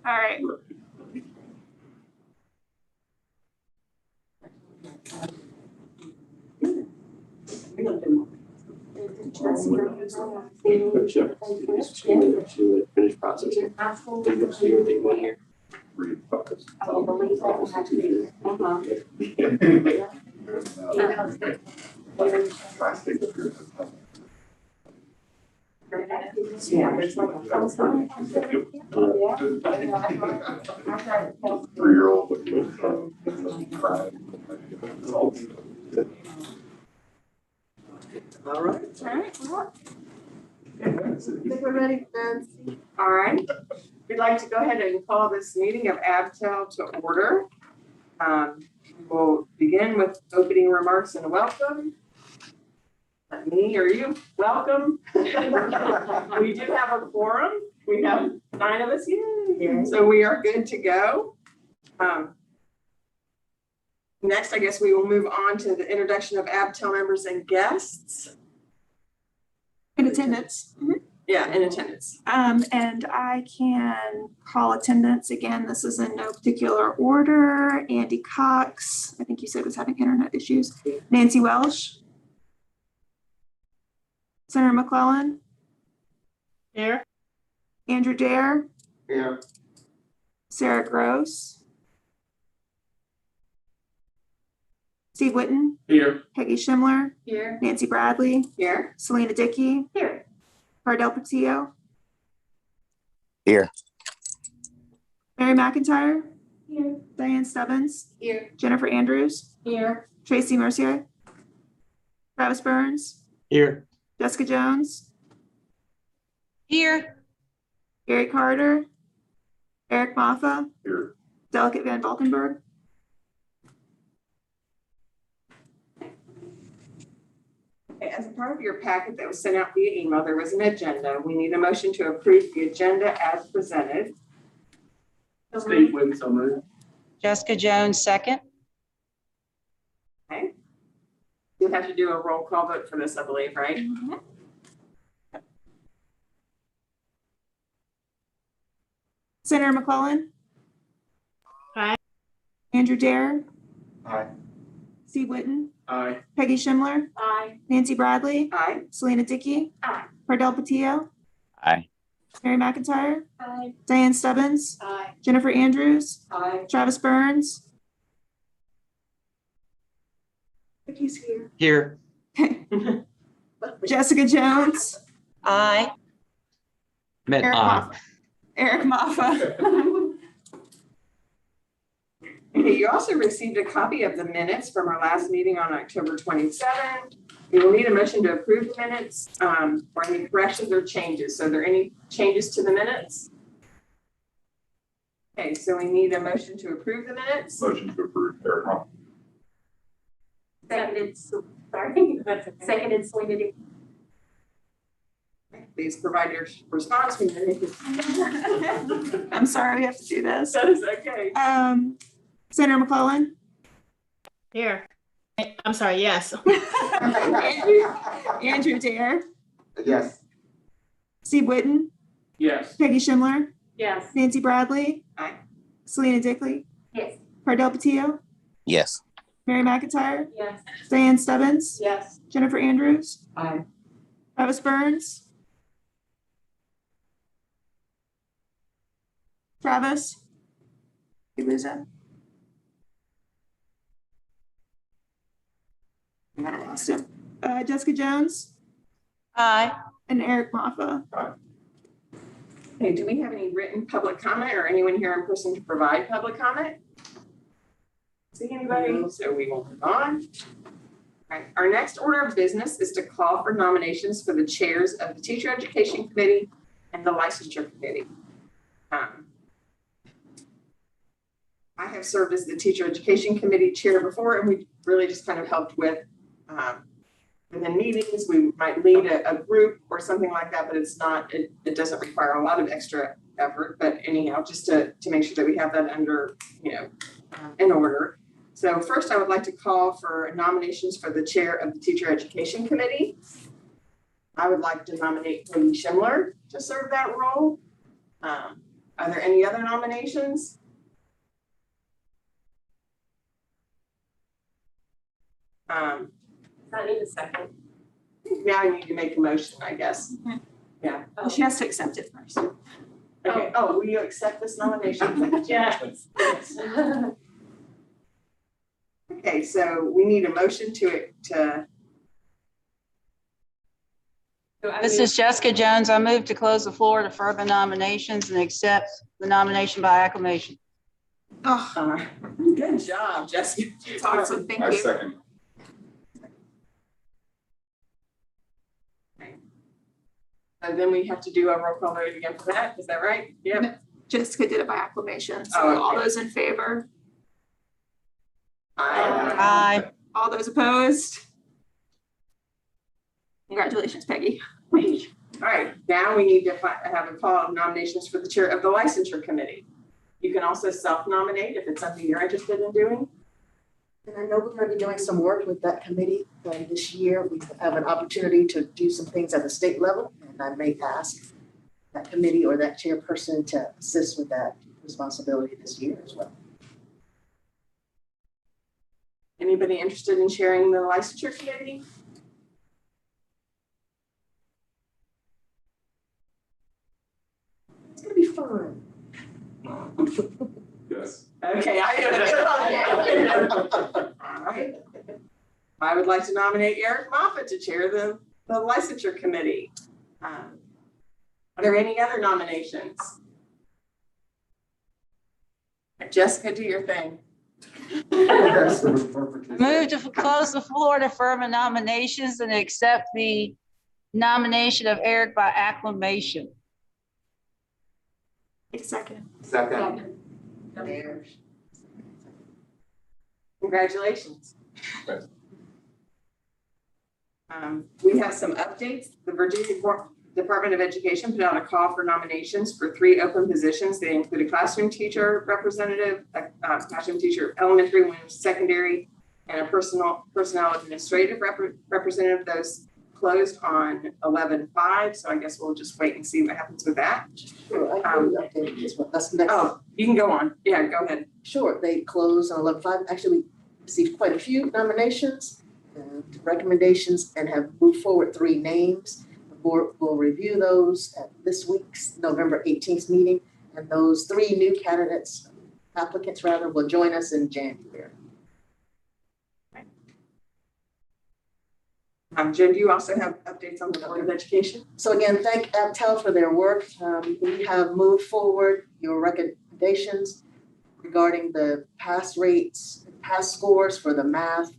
right. Finish processing. Everything went here. I believe yeah, it's like a 3-year-old. All right. All right. Well, I think we're ready, Nancy. all right. We'd like to go ahead and call this meeting of ABTEL to order. We'll begin with opening remarks and welcome. Me or you, welcome. We do have a quorum. We have 9 of us here, so we are good to go. Next, I guess we will move on to the introduction of ABTEL members and guests. In attendance. Yeah, in attendance. And I can call attendance again. This is in no particular order. Andy Cox, I think you said was having internet issues. Nancy Welsh. Senator McClellan. Here. Andrew Dare. Here. Sarah Gross. Steve Whitten. Here. Peggy Schimler. Here. Nancy Bradley. Here. Selena Dickey. Here. Cardell Patillo. Here. Mary McIntyre. Here. Diane Stubbins. Here. Jennifer Andrews. Here. Tracy Mercier. Travis Burns. Here. Jessica Jones. Here. Gary Carter. Eric Maffa. Here. Delegate Van Valkenburg. Okay, as a part of your packet that was sent out via email, there was an agenda. We need a motion to approve the agenda as presented. Steve Whitten, so moved. Jessica Jones, second. Okay. You have to do a roll call vote for this, I believe, right? Senator McClellan. Aye. Andrew Dare. Aye. Steve Whitten. Aye. Peggy Schimler. Aye. Nancy Bradley. Aye. Selena Dickey. Aye. Cardell Patillo. Aye. Mary McIntyre. Aye. Diane Stubbins. Aye. Jennifer Andrews. Aye. Travis Burns. He's here. Here. Jessica Jones. Aye. Eric Maffa. Eric Maffa. Okay, you also received a copy of the minutes from our last meeting on October 27th. We will need a motion to approve the minutes or any corrections or changes. So are there any changes to the minutes? Okay, so we need a motion to approve the minutes. Motion to approve. Eric Hoff. Seconded, sorry, seconded, Selena Dickey. Please provide your response. I'm sorry we have to do this. That is okay. Senator McClellan. Here. I'm sorry, yes. Andrew Dare. Yes. Steve Whitten. Yes. Peggy Schimler. Yes. Nancy Bradley. Aye. Selena Dickey. Yes. Cardell Patillo. Yes. Mary McIntyre. Yes. Diane Stubbins. Yes. Jennifer Andrews. Aye. Travis Burns. Travis. You lose it? I lost him. Jessica Jones Aye. and Eric Maffa. Okay, do we have any written public comment or anyone here in person to provide public comment? See anybody? So we will move on. All right, our next order of business is to call for nominations for the chairs of the Teacher Education Committee and the Licensure Committee. I have served as the Teacher Education Committee chair before, and we really just kind of helped with within meetings. We might lead a group or something like that, but it's not, it doesn't require a lot of extra effort. But anyhow, just to make sure that we have that under, in order. So first, I would like to call for nominations for the chair of the Teacher Education Committee. I would like to nominate Peggy Schimler to serve that role. Are there any other nominations? I need a second. Now I need to make a motion, I guess. Yeah, Well, she has to accept it first. okay. Oh, will you accept this nomination? Yes. Okay, so we need a motion to This is Jessica Jones. I move to close the floor to further nominations and accept the nomination by acclamation. Oh, good job, Jessica. it's awesome. Thank I you. second. And then we have to do a roll call vote again for that. Is that right? Yep. Jessica did it by acclamation. So Oh, okay. all those in favor? Aye. All those opposed? Congratulations, Peggy. All right, now we need to have a call of nominations for the chair of the licensure committee. You can also self-nominate if it's something you're interested in doing. And I know we're going to be doing some work with that committee this year. We have an opportunity to do some things at the state level, and I may ask that committee or that chairperson to assist with that responsibility this year as well. Anybody interested in sharing the licensure committee? It's going to be fun. Yes. Okay, all right. I would like to nominate Eric Moffett to chair the licensure committee. Are there any other nominations? Jessica, do your thing. Move to close the floor to further nominations and accept the nomination of Eric by acclamation. Take a second. Second. Congratulations. We have some updates. The Virginia Department of Education put out a call for nominations for 3 open positions. They include a classroom teacher representative, a classroom teacher elementary, one secondary, and a personnel administrative representative. Those closed on 11/5. So I guess we'll just wait and see what happens with that. Sure, I can update as well. That's next. Oh, you can go on. Yeah, go ahead. Sure, they closed on 11/5. Actually, we received quite a few nominations and recommendations and have moved forward 3 names. The board will review those at this week's November 18th meeting, and those 3 new applicants will join us in January. Jen, do you also have updates on the Board of Education? So again, thank ABTEL for their work. We have moved forward your recommendations regarding the pass rates, pass scores for the math,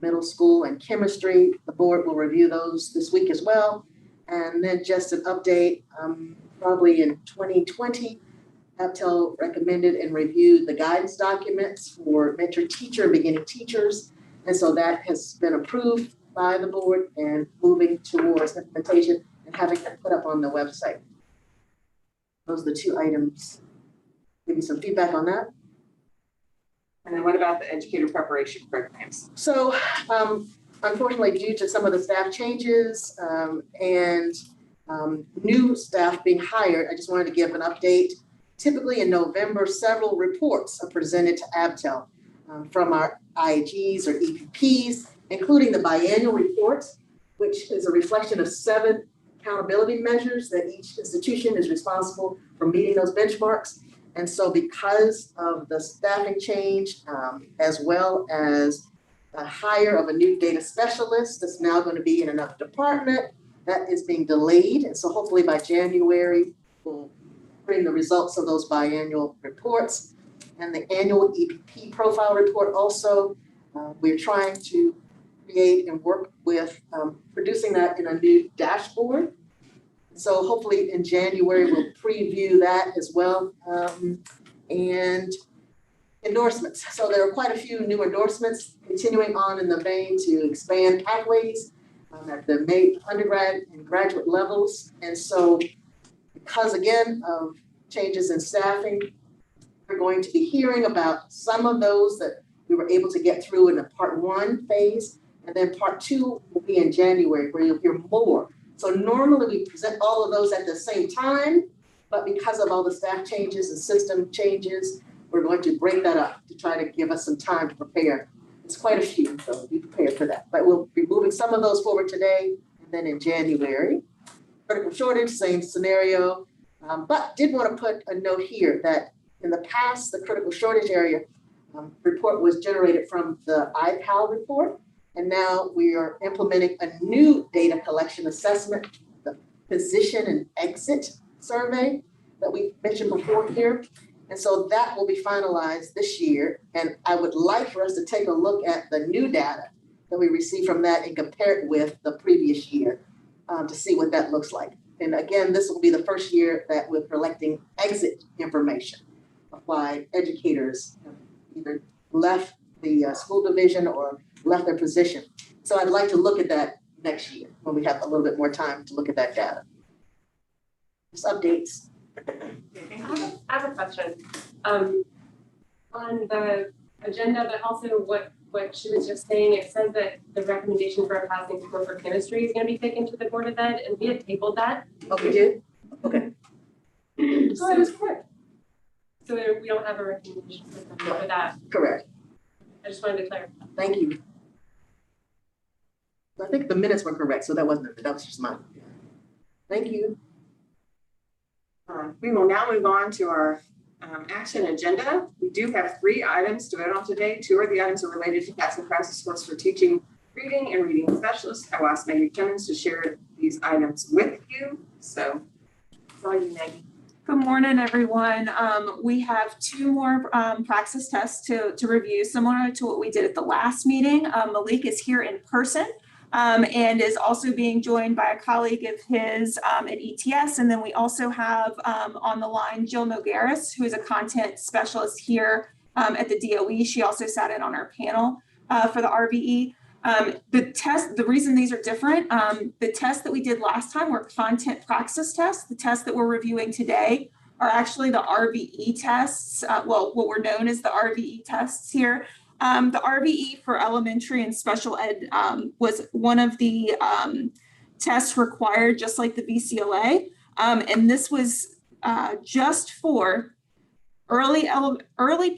middle school, and chemistry. The board will review those this week as well. And then just an update, probably in 2020, ABTEL recommended and reviewed the guidance documents for mentor teacher and beginning teachers. And so that has been approved by the board and moving towards implementation and having it put up on the website. Those are the 2 items. Give me some feedback on that. And then what about the educator preparation programs? So unfortunately, due to some of the staff changes and new staff being hired, I just wanted to give an update. Typically in November, several reports are presented to ABTEL from our IAGs or EPPs, including the biannual report, which is a reflection of 7 accountability measures that each institution is responsible for meeting those benchmarks. And so because of the staffing change, as well as the hire of a new data specialist that's now going to be in another department, that is being delayed. And so hopefully by January, we'll bring the results of those biannual reports and the annual EPP profile report also. We're trying to create and work with producing that in a new dashboard. So hopefully in January, we'll preview that as well. And endorsements. So there are quite a few new endorsements continuing on in the vein to expand pathways at the undergrad and graduate levels. And so because again of changes in staffing, we're going to be hearing about some of those that we were able to get through in the part 1 phase. And then part 2 will be in January where you'll hear more. So normally we present all of those at the same time, But because of all the staff changes and system changes, we're going to break that up to try to give us some time to prepare. It's quite a few, so be prepared for that. But we'll be moving some of those forward today and then in January. Critical shortage, same scenario. But did want to put a note here that in the past, the critical shortage area report was generated from the ABTEL report. And now we are implementing a new data collection assessment, the position and exit survey that we mentioned before here. And so that will be finalized this year. And I would like for us to take a look at the new data that we received from that and compare it with the previous year to see what that looks like. And again, this will be the first year that we're collecting exit information. Why educators have either left the school division or left their position. So I'd like to look at that next year when we have a little bit more time to look at that data. Just updates. I have a question. On the agenda, but also what she was just saying, it says that the recommendation for a passing score for chemistry is going to be taken to the Board of Ed, and we had tabled that. Oh, we did? Okay. So that is correct. So we don't have a recommendation for that. Correct. I just wanted to clarify. Thank you. I think the minutes were correct, so that wasn't, that was just mine. Thank you. We will now move on to our action agenda. We do have 3 items to vote on today. 2 of the items are related to passing Praxis scores for teaching, reading, and reading specialists. I will ask Maggie Timmons to share these items with you. So, sorry, Maggie. Good morning, everyone. We have 2 more Praxis tests to review, similar to what we did at the last meeting. Malik is here in person and is also being joined by a colleague of his at ETS. And then we also have on the line Jill Nogaris, who is a content specialist here at the DOE. She also sat in on our panel for the RVE. The reason these are different, the tests that we did last time were content praxis tests. The tests that we're reviewing today are actually the RVE tests, what were known as the RVE tests here. The RVE for elementary and special ed was one of the tests required, just like the BCLA. And this was just for early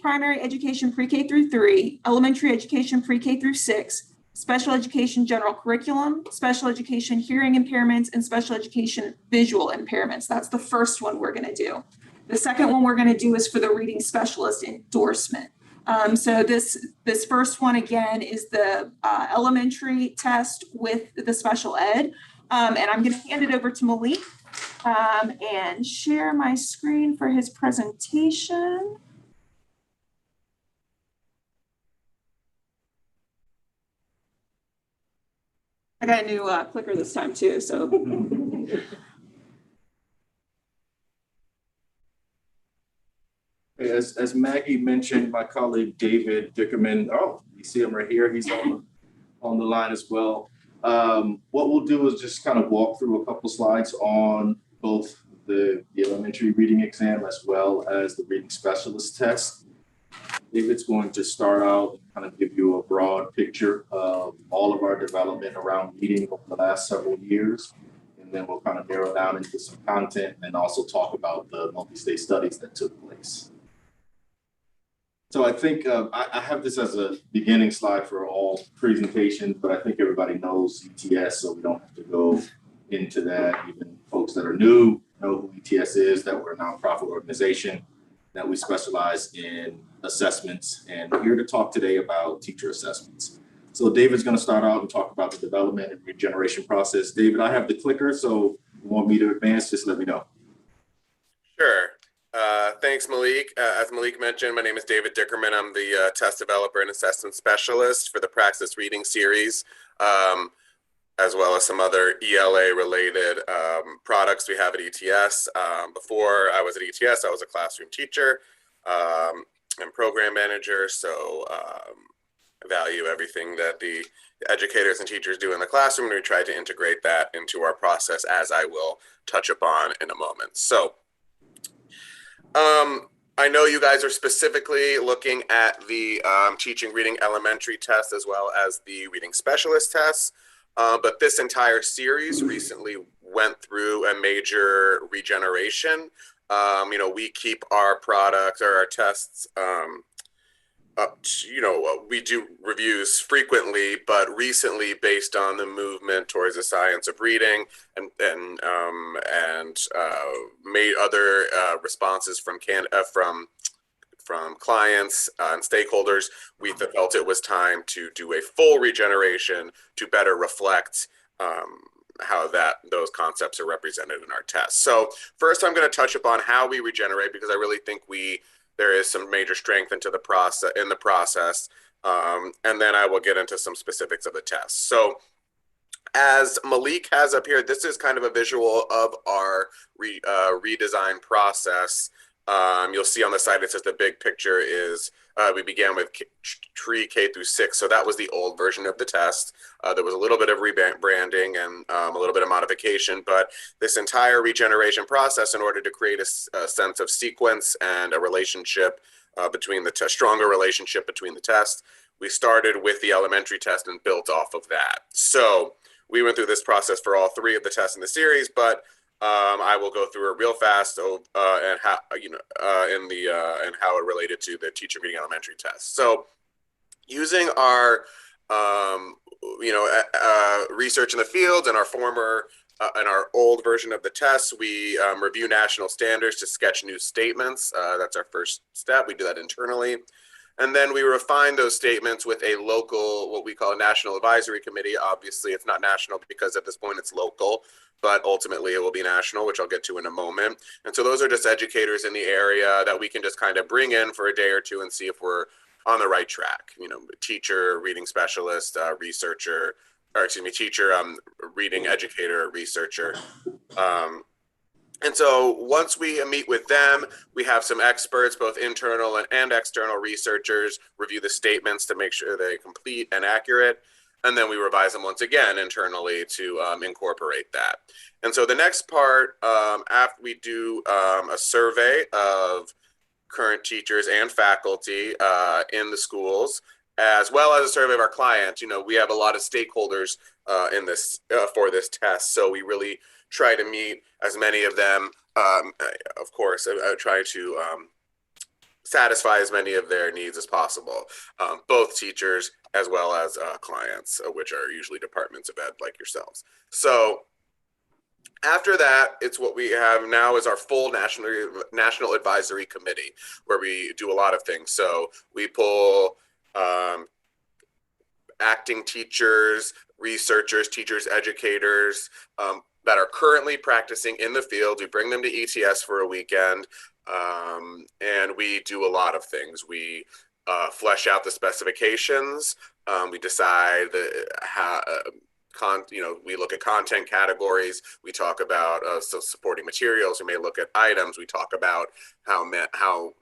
primary education pre-K through 3, elementary education pre-K through 6, special education general curriculum, special education hearing impairments, and special education visual impairments. That's the first one we're going to do. The second one we're going to do is for the reading specialist endorsement. So this first one, again, is the elementary test with the special ed. And I'm going to hand it over to Malik and share my screen for his presentation. I got a new clicker this time too, so. As Maggie mentioned, my colleague David Dickerman, oh, you see him right here. He's on the line as well. What we'll do is just kind of walk through a couple slides on both the elementary reading exam as well as the reading specialist test. David's going to start out and kind of give you a broad picture of all of our development around reading over the last several years. And then we'll kind of narrow down into some content and also talk about the multi-state studies that took place. So I think I have this as a beginning slide for all presentations, but I think everybody knows ETS, so we don't have to go into that. Even folks that are new know who ETS is, that we're a nonprofit organization, that we specialize in assessments, and we're here to talk today about teacher assessments. So David's going to start out and talk about the development and regeneration process. David, I have the clicker, so if you want me to advance, just let me know. Sure. Thanks, Malik. As Malik mentioned, my name is David Dickerman. I'm the test developer and assessment specialist for the Praxis reading series, as well as some other ELA-related products we have at ETS. Before I was at ETS, I was a classroom teacher and program manager, so I value everything that the educators and teachers do in the classroom, and we try to integrate that into our process, as I will touch upon in a moment. So I know you guys are specifically looking at the teaching reading elementary test as well as the reading specialist tests, but this entire series recently went through a major regeneration. We keep our products or our tests up to, we do reviews frequently, but recently, based on the movement towards the science of reading and made other responses from clients and stakeholders, we felt it was time to do a full regeneration to better reflect how those concepts are represented in our tests. So first, I'm going to touch upon how we regenerate, because I really think there is some major strength in the process, and then I will get into some specifics of the test. So as Malik has up here, this is kind of a visual of our redesign process. You'll see on the side it says the big picture is we began with tree K through 6, so that was the old version of the test. There was a little bit of rebranding and a little bit of modification, but this entire regeneration process, in order to create a sense of sequence and a relationship between the stronger relationship between the tests, we started with the elementary test and built off of that. So we went through this process for all 3 of the tests in the series, but I will go through it real fast and how and how it related to the teacher reading elementary test. So using our research in the field and our former in our old version of the test, we review national standards to sketch new statements. That's our first step. We do that internally. And then we refine those statements with a local, what we call a national advisory committee. Obviously, it's not national because at this point it's local, but ultimately it will be national, which I'll get to in a moment. And so those are just educators in the area that we can just kind of bring in for a day or two and see if we're on the right track. Teacher, reading specialist, researcher, teacher, reading educator, researcher. And so once we meet with them, we have some experts, both internal and external researchers, review the statements to make sure they're complete and accurate. And then we revise them once again internally to incorporate that. And so the next part, after we do a survey of current teachers and faculty in the schools, as well as a survey of our clients. We have a lot of stakeholders in this for this test, so we really try to meet as many of them. Of course, I try to satisfy as many of their needs as possible, both teachers as well as clients, which are usually departments of ed like yourselves. So after that, it's what we have now is our full national advisory committee, where we do a lot of things. So we pull acting teachers, researchers, teachers, educators that are currently practicing in the field. We bring them to ETS for a weekend, and we do a lot of things. We flesh out the specifications. We decide how. We look at content categories. We talk about supporting materials. We may look at items. We talk about how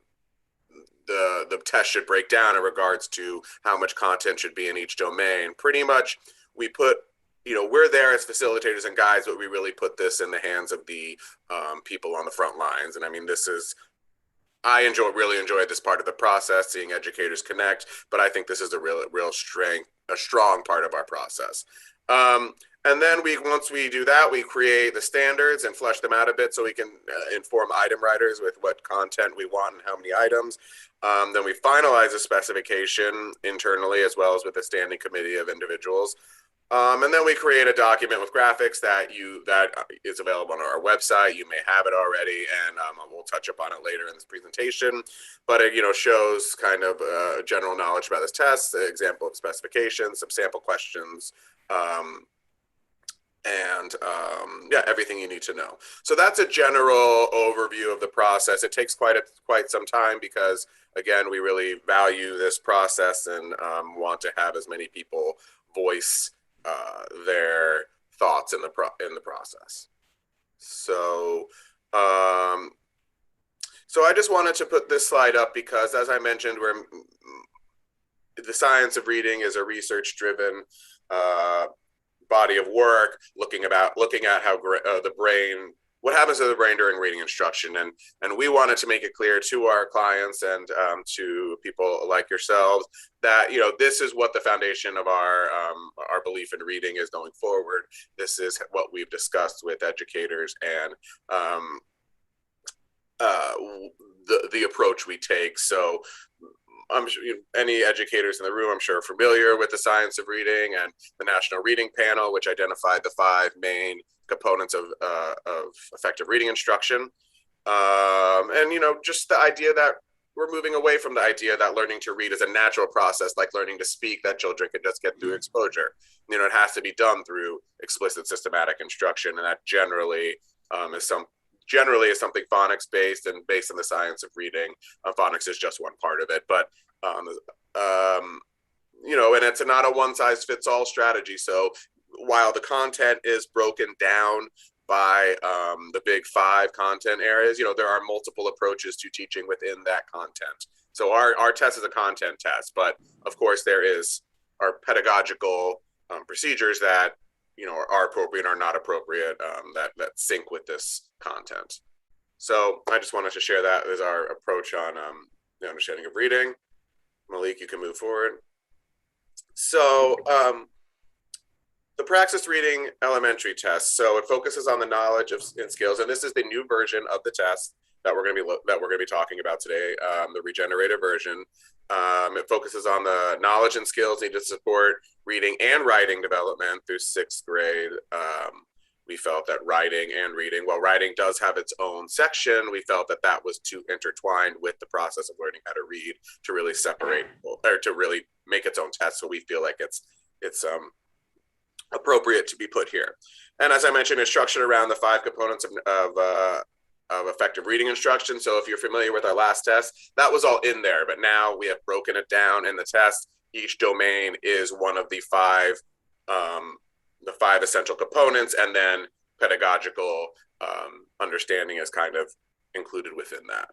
the test should break down in regards to how much content should be in each domain. Pretty much, we put, we're there as facilitators and guides, but we really put this in the hands of the people on the front lines. And I mean, I really enjoy this part of the process, seeing educators connect, but I think this is a strong part of our process. And then once we do that, we create the standards and flesh them out a bit so we can inform item writers with what content we want and how many items. Then we finalize the specification internally as well as with a standing committee of individuals. And then we create a document with graphics that is available on our website. You may have it already, and we'll touch upon it later in this presentation. But it shows kind of general knowledge about this test, an example of specifications, some sample questions, and everything you need to know. So that's a general overview of the process. It takes quite some time because, again, we really value this process and want to have as many people voice their thoughts in the process. So I just wanted to put this slide up because, as I mentioned, the science of reading is a research-driven body of work, looking at how the brain, what happens to the brain during reading instruction, and we wanted to make it clear to our clients and to people like yourselves that this is what the foundation of our belief in reading is going forward. This is what we've discussed with educators and the approach we take. So I'm sure any educators in the room, I'm sure, are familiar with the science of reading and the National Reading Panel, which identified the 5 main components of effective reading instruction. And, just the idea that we're moving away from the idea that learning to read is a natural process, like learning to speak, that children can just get through exposure. It has to be done through explicit systematic instruction, and that generally is something phonics based and based on the science of reading. Phonics is just one part of it, but and it's not a one size fits all strategy. So while the content is broken down by the big 5 content areas, there are multiple approaches to teaching within that content. So our test is a content test, but of course there are pedagogical procedures that are appropriate or not appropriate, that sync with this content. So I just wanted to share that as our approach on the understanding of reading. Malik, you can move forward. So the Praxis Reading Elementary Test. So it focuses on the knowledge and skills, and this is the new version of the test that we're going to be talking about today, the regenerated version. It focuses on the knowledge and skills needed to support reading and writing development through 6th grade. We felt that writing and reading, while writing does have its own section, we felt that was too intertwined with the process of learning how to read to really separate or to really make its own test. So we feel like it's appropriate to be put here. And as I mentioned, it's structured around the 5 components of effective reading instruction. So if you're familiar with our last test, that was all in there, but now we have broken it down in the test. Each domain is one of the 5 essential components, and then pedagogical understanding is kind of included within that.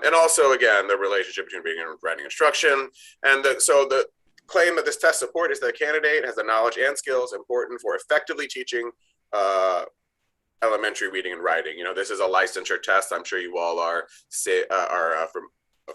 And also, again, the relationship between reading and writing instruction. And so the claim that this test support is that the candidate has the knowledge and skills important for effectively teaching elementary reading and writing. This is a licensure test. I'm sure you all are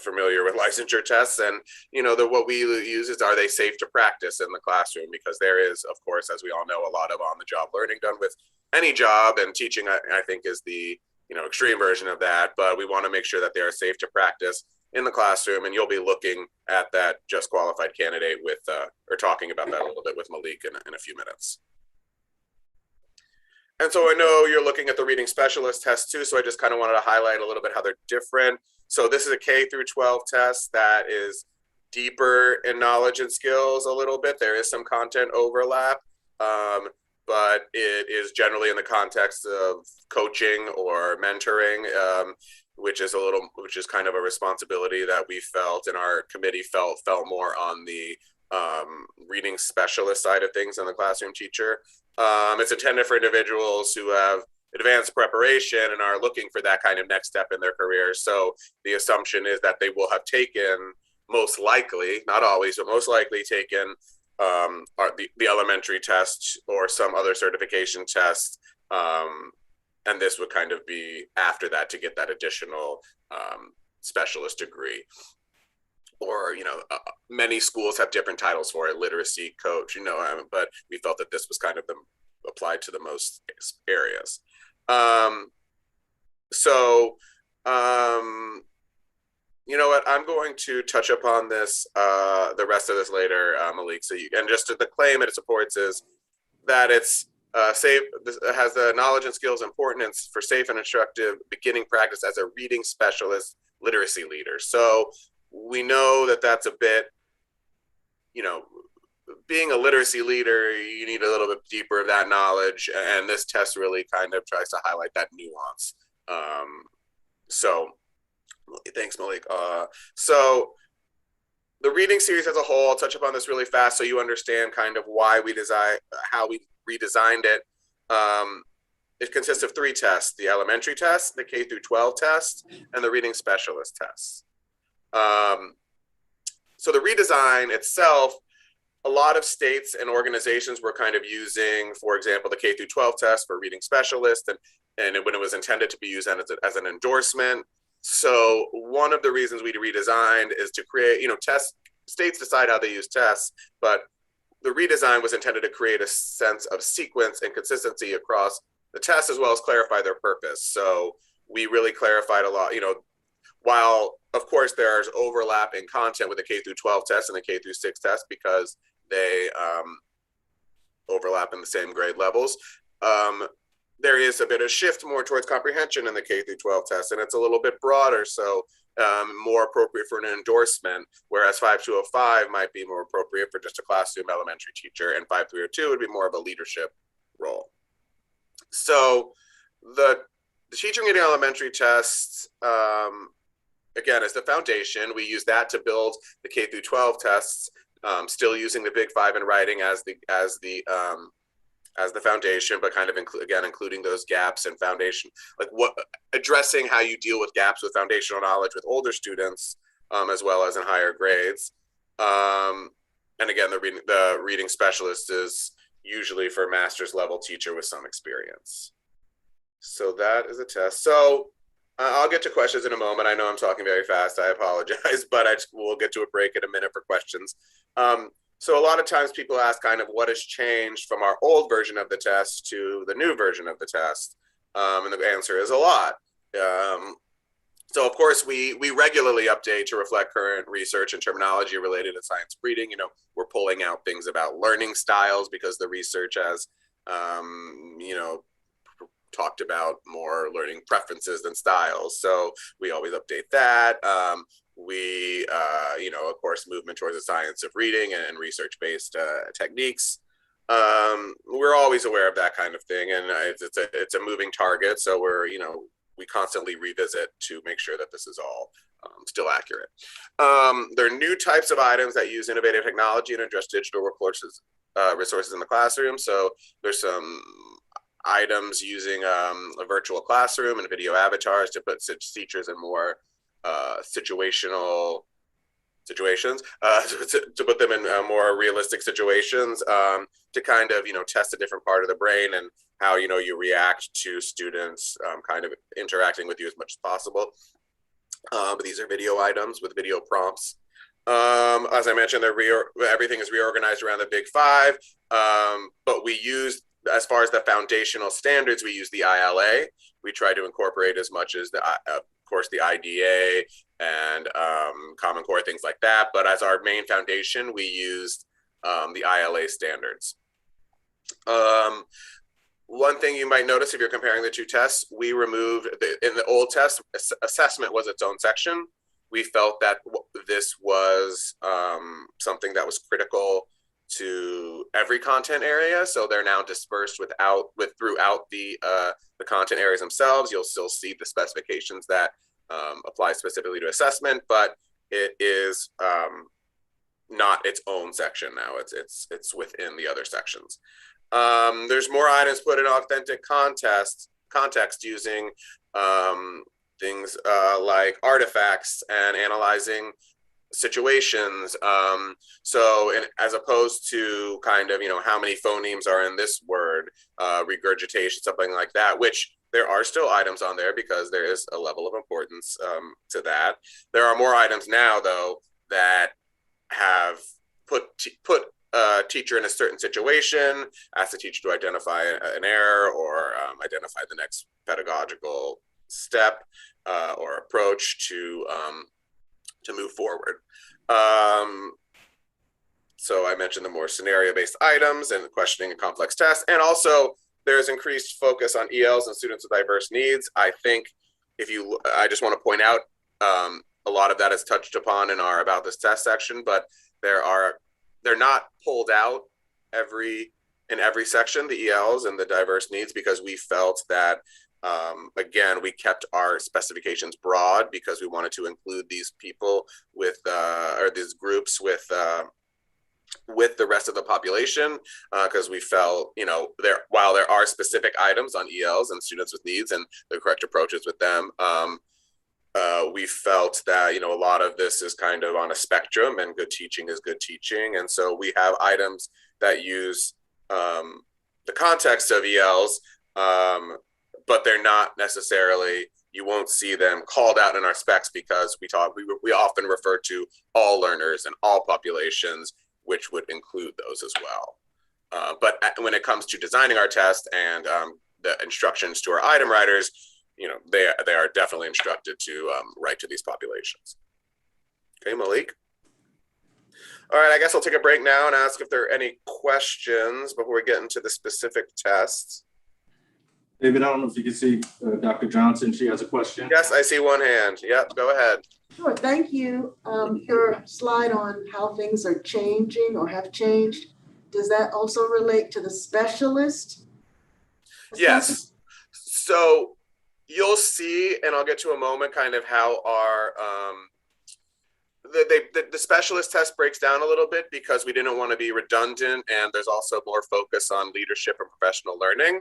familiar with licensure tests, and what we use is, are they safe to practice in the classroom? Because there is, of course, as we all know, a lot of on-the-job learning done with any job, and teaching, I think, is the extreme version of that. But we want to make sure that they are safe to practice in the classroom, and you'll be looking at that just qualified candidate with or talking about that a little bit with Malik in a few minutes. And so I know you're looking at the reading specialist test too, so I just kind of wanted to highlight a little bit how they're different. So this is a K through 12 test that is deeper in knowledge and skills a little bit. There is some content overlap, but it is generally in the context of coaching or mentoring, which is kind of a responsibility that we felt and our committee felt more on the reading specialist side of things than the classroom teacher. It's intended for individuals who have advanced preparation and are looking for that kind of next step in their career. So the assumption is that they will have taken, most likely, not always, but most likely taken the elementary test or some other certification test. And this would kind of be after that to get that additional specialist degree. Or, many schools have different titles for it, literacy coach, but we felt that this was kind of applied to the most areas. You know what, I'm going to touch upon this, the rest of this later, Malik. And just the claim it supports is that it's safe, it has the knowledge and skills important for safe and instructive beginning practice as a reading specialist literacy leader. So we know that that's a bit, being a literacy leader, you need a little bit deeper of that knowledge, and this test really kind of tries to highlight that nuance. So thanks, Malik. So the reading series as a whole, I'll touch upon this really fast so you understand kind of why we how we redesigned it. It consists of 3 tests: the elementary test, the K through 12 test, and the reading specialist test. So the redesign itself, a lot of states and organizations were kind of using, for example, the K through 12 test for reading specialist, and when it was intended to be used as an endorsement. So one of the reasons we redesigned is to create, states decide how they use tests, but the redesign was intended to create a sense of sequence and consistency across the tests, as well as clarify their purpose. So we really clarified a lot, while of course there's overlap in content with the K through 12 test and the K through 6 test because they overlap in the same grade levels. There is a bit of shift more towards comprehension in the K through 12 test, and it's a little bit broader, so more appropriate for an endorsement, whereas 5205 might be more appropriate for just a classroom elementary teacher, and 5302 would be more of a leadership role. So the teaching reading elementary tests, again, is the foundation. We use that to build the K through 12 tests, still using the Big Five in writing as the foundation, but kind of including those gaps and foundation, like addressing how you deal with gaps with foundational knowledge with older students, as well as in higher grades. And again, the reading specialist is usually for a master's level teacher with some experience. So that is a test. So I'll get to questions in a moment. I know I'm talking very fast. I apologize, but we'll get to a break in a minute for questions. So a lot of times people ask kind of what has changed from our old version of the test to the new version of the test. And the answer is a lot. So of course we regularly update to reflect current research and terminology related to science reading. We're pulling out things about learning styles because the research has, talked about more learning preferences than styles. So we always update that. Of course, movement towards the science of reading and research-based techniques. We're always aware of that kind of thing, and it's a moving target. So we constantly revisit to make sure that this is all still accurate. There are new types of items that use innovative technology and address digital resources in the classroom. So there's some items using a virtual classroom and video avatars to put teachers in more situational situations, to put them in more realistic situations, to kind of test a different part of the brain and how you react to students kind of interacting with you as much as possible. But these are video items with video prompts. As I mentioned, everything is reorganized around the Big Five, but we use, as far as the foundational standards, we use the ILA. We try to incorporate as much as of course, the IDA and Common Core, things like that. But as our main foundation, we used the ILA standards. One thing you might notice if you're comparing the two tests, we removed, in the old test, assessment was its own section. We felt that this was something that was critical to every content area, so they're now dispersed throughout the content areas themselves. You'll still see the specifications that apply specifically to assessment, but it is not its own section now. It's within the other sections. There's more items put in authentic context using things like artifacts and analyzing situations. As opposed to kind of, how many phonemes are in this word, regurgitation, something like that, which there are still items on there because there is a level of importance to that. There are more items now, though, that have put a teacher in a certain situation, ask the teacher to identify an error or identify the next pedagogical step or approach to move forward. So I mentioned the more scenario-based items and questioning and complex tests, and also there's increased focus on ELs and students with diverse needs. I think I just want to point out a lot of that is touched upon in our About This Test section, but they're not pulled out in every section, the ELs and the diverse needs, because we felt that again, we kept our specifications broad because we wanted to include these people or these groups with the rest of the population, because we felt, while there are specific items on ELs and students with needs and the correct approaches with them, we felt that, a lot of this is kind of on a spectrum, and good teaching is good teaching. And so we have items that use the context of ELs, but they're not necessarily, you won't see them called out in our specs because we often refer to all learners and all populations, which would include those as well. But when it comes to designing our test and the instructions to our item writers, they are definitely instructed to write to these populations. Okay, Malik. All right, I guess I'll take a break now and ask if there are any questions before we get into the specific tests. David, I don't know if you can see Dr. Johnson. She has a question. Yes, I see one hand. Yep, go ahead. Sure, thank you. Your slide on how things are changing or have changed, does that also relate to the specialist? Yes. So you'll see, and I'll get to a moment, kind of how our the specialist test breaks down a little bit because we didn't want to be redundant, and there's also more focus on leadership and professional learning.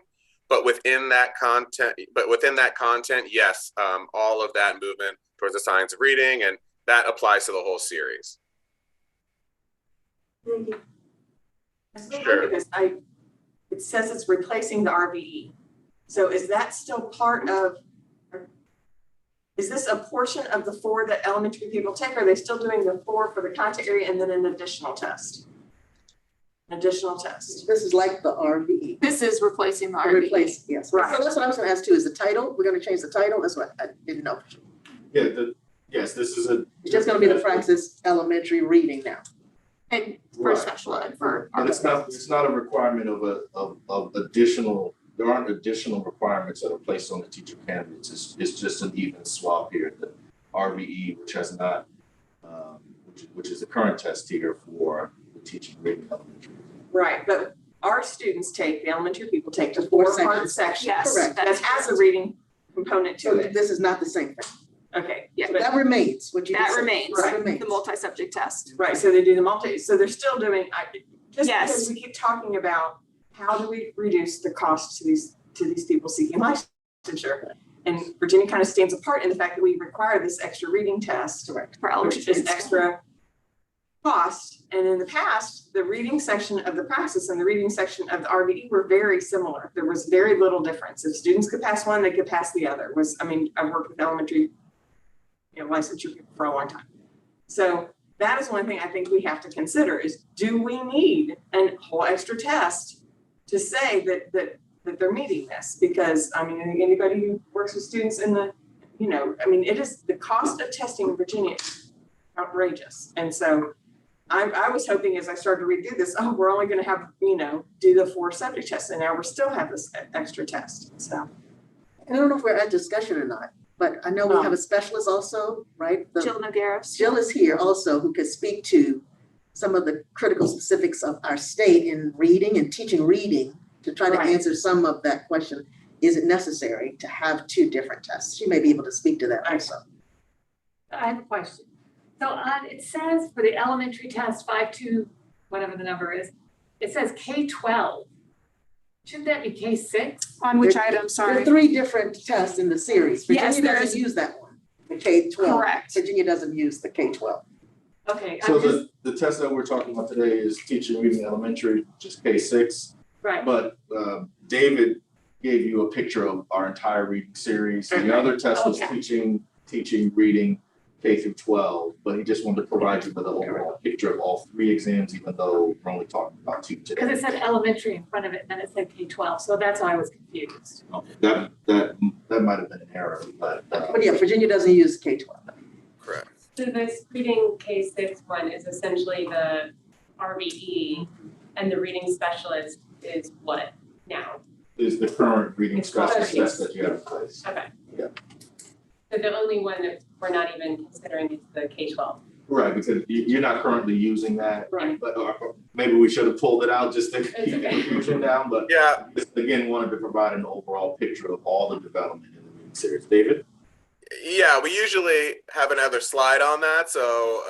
But within that content, yes, all of that movement towards the science of reading, and that applies to the whole series. Thank you. Sure. Because it says it's replacing the RVE. So is that still part of, is this a portion of the 4 that elementary people take? Or are they still doing the 4 for the content area and then an additional test? An additional test. This is like the RVE. This is replacing the RV. Replace, yes. Right. So that's what I was gonna ask too, is the title, we're gonna change the title? That's what I didn't know. Yeah, yes, this is a. It's just gonna be the Praxis elementary reading now. And for Right, special ed, right. for. But it's not a requirement of additional, there aren't additional requirements that are placed on the teacher candidates. It's just an even swap here. The RVE, which has not, which is the current test here for the teaching reading elementary. Right, but our students take, the elementary people take the 4-part section. Yes, Correct. That has a reading component to So it. this is not the same thing. Okay, yeah, So but, that remains, what you just That said. remains, That remains. the multi-subject test. right, so they do the so they're still doing, just Yes. because we keep talking about how do we reduce the cost to these people seeking licensure? And Virginia kind of stands apart in the fact that we require this extra reading test, For elementary. which is extra cost. And in the past, the reading section of the Praxis and the reading section of the RVE were very similar. There was very little difference. If students could pass one, they could pass the other. I've worked with elementary, licensure people for a long time. So that is one thing I think we have to consider is, do we need a whole extra test to say that they're meeting this? Because anybody who works with students in the, it is, the cost of testing in Virginia is outrageous. And so I was hoping as I started to read through this, we're only going to have, do the 4 subject tests, and now we're still have this extra test. So And I don't know if we're at discussion or not, but I know we have a specialist also, right? Jill Nogueras. Jill is here also, who can speak to some of the critical specifics of our state in reading and teaching reading to try to Right. answer some of that question. Is it necessary to have 2 different tests? She may be able to speak to that also. I have a question. So it says for the elementary test 5-2, whatever the number is, it says K-12. Shouldn't that be K-6? On which There- item, There sorry? are 3 different tests in the series. Yes, Virginia there doesn't is. use that one, the K-12. Correct. Virginia doesn't use the K-12. Okay, So I'm just, the test that we're talking about today is teaching reading elementary, which is K6. right. But David gave you a picture of our entire reading series. Okay. The other test was Okay. teaching reading K through 12, but he just wanted to provide you with an overall picture of all 3 exams, even though we're only talking about 2 Because today. it said elementary in front of it, and then it said K-12, so that's why I was confused. Okay, that might have been an error, but But yeah, Virginia doesn't use K-12. Correct. So this reading K6 one is essentially the RVE, and the reading specialist is what now? is the current reading It's called specialist test Praxis. that you have in place. Okay. Yeah. So the only one that we're not even considering is the K-12. Right, because you're not currently using that, Right. but maybe we should have pulled it out just to It's keep the okay. confusion down, but Yeah, just again, wanted to provide an overall picture of all the development in the reading series. David? yeah, we usually have another slide on that, so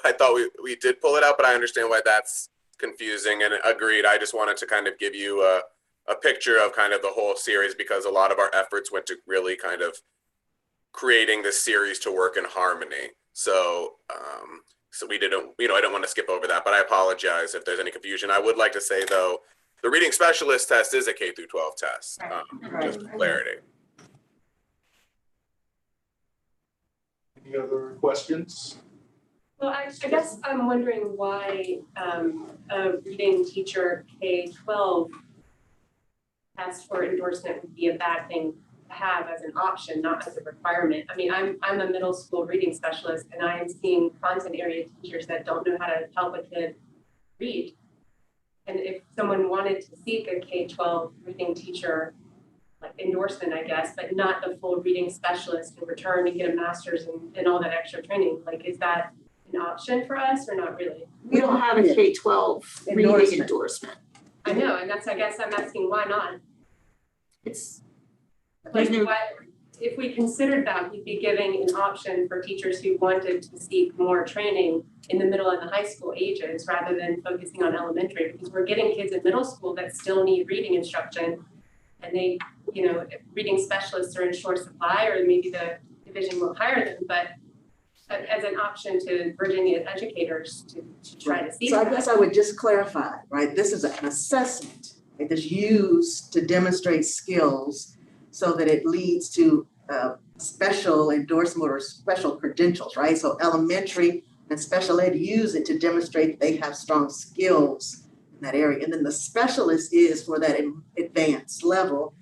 I thought we did pull it out, but I understand why that's confusing, and agreed. I just wanted to kind of give you a picture of kind of the whole series, because a lot of our efforts went to really kind of creating this series to work in harmony. So we didn't, I don't want to skip over that, but I apologize if there's any confusion. I would like to say though, the reading specialist test is a K through 12 test, just for clarity. Any other questions? Well, I guess I'm wondering why a reading teacher K-12 test for endorsement would be a bad thing to have as an option, not as a requirement. I mean, I'm a middle school reading specialist, and I am seeing content area teachers that don't know how to help a kid read. And if someone wanted to seek a K-12 reading teacher, like endorsement, I guess, but not the full reading specialist in return to get a master's and all that extra training, like, is that an option for us or not really? We don't have a K-12 reading Endorsement. endorsement. I know, and that's, I guess I'm asking why not? It's, Like, there's no, what, if we considered that, we'd be giving an option for teachers who wanted to seek more training in the middle and the high school ages rather than focusing on elementary, because we're getting kids in middle school that still need reading instruction. And they, you know, reading specialists are in short supply, or maybe the division will hire them, but as an option to Virginia educators to try to seek So I that. guess I would just clarify, right? This is an assessment, right, that's used to demonstrate skills so that it leads to special endorsement or special credentials, right? So elementary and special ed use it to demonstrate they have strong skills in that area. And then the specialist is for that advanced level,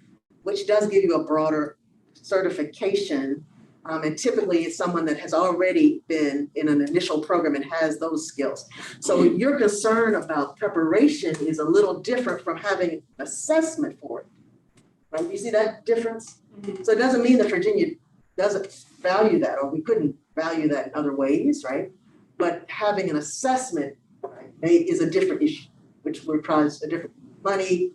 which does give you a broader certification. And typically it's someone that has already been in an initial program and has those skills. So your concern about preparation is a little different from having an assessment for it, right? You see that difference? Mhm. So it doesn't mean that Virginia doesn't value that, or we couldn't value that in other ways, right? But having an assessment, right, is a different issue, which requires a different money,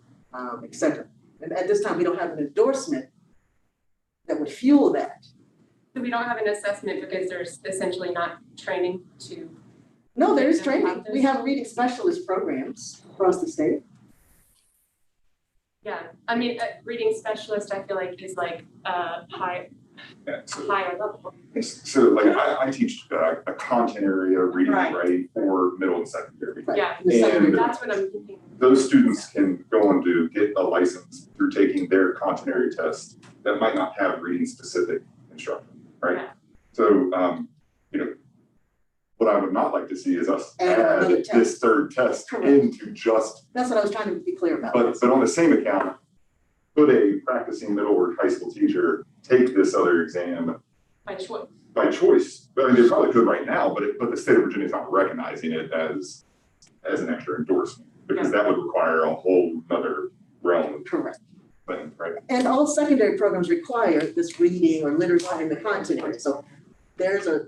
et cetera. And at this time, we don't have an endorsement that would fuel that. So we don't have an assessment because there's essentially not training to. No, there is training. We have reading specialist programs across the state. Yeah, I mean, a reading specialist, I feel like is like higher level. So like I teach a content area reading, Right. right, for middle and secondary. Right. Yeah, The secondary. that's what I'm thinking. Those students can go on to get a license through taking their content area test that might not have reading specific instruction, right? Yeah. So, you know, what I would not like to see is us Add another add test. this third test Correct. into just, That's what I was trying to be clear about. but on the same account, could a practicing middle or high school teacher take this other exam By choice. by choice? I mean, they probably could right now, but the state of Virginia is not recognizing it as an extra endorsement, because that would require a whole nother realm of Correct. thing, right? And all secondary programs require this reading or literacy in the content area. So there's a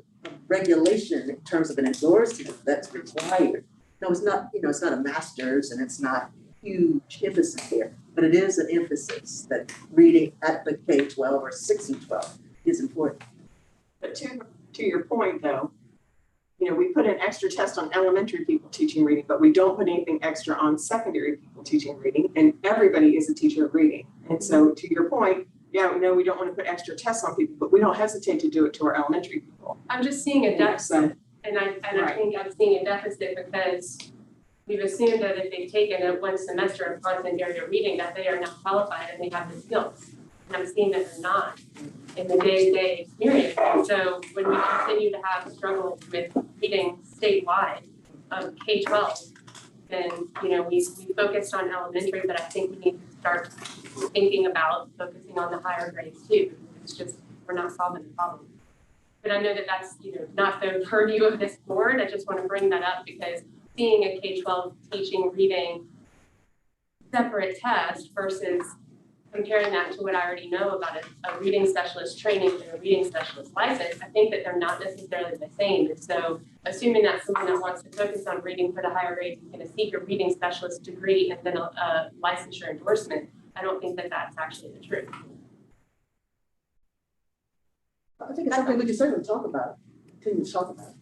regulation in terms of an endorsement that's required. No, it's not, you know, it's not a master's and it's not huge emphasis there, but it is an emphasis that reading at the K-12 or 6 and 12 is important. But to your point though, you know, we put an extra test on elementary people teaching reading, but we don't put anything extra on secondary people teaching reading, and everybody is a teacher of reading. And so to your point, yeah, no, we don't want to put extra tests on people, but we don't hesitate to do it to our elementary people. I'm just seeing a deficit, and I Right. think I'm seeing a deficit because we've assumed that if they've taken a one semester of content area reading, that they are now qualified and they have the skills. And I'm seeing that they're not in the day-to-day experience. And so when we continue to have struggles with reading statewide of K-12, then, you know, we focused on elementary, but I think we need to start thinking about focusing on the higher grades too. It's just, we're not solving the problem. But I know that that's, you know, not the purview of this board. I just want to bring that up because seeing a K-12 teaching reading separate test versus comparing that to what I already know about a reading specialist training and a reading specialist license, I think that they're not necessarily the same. And so assuming that someone that wants to focus on reading for the higher grades is going to seek a reading specialist degree and then a licensure endorsement, I don't think that that's actually the truth. I think it's something we can certainly talk about, continue to talk about.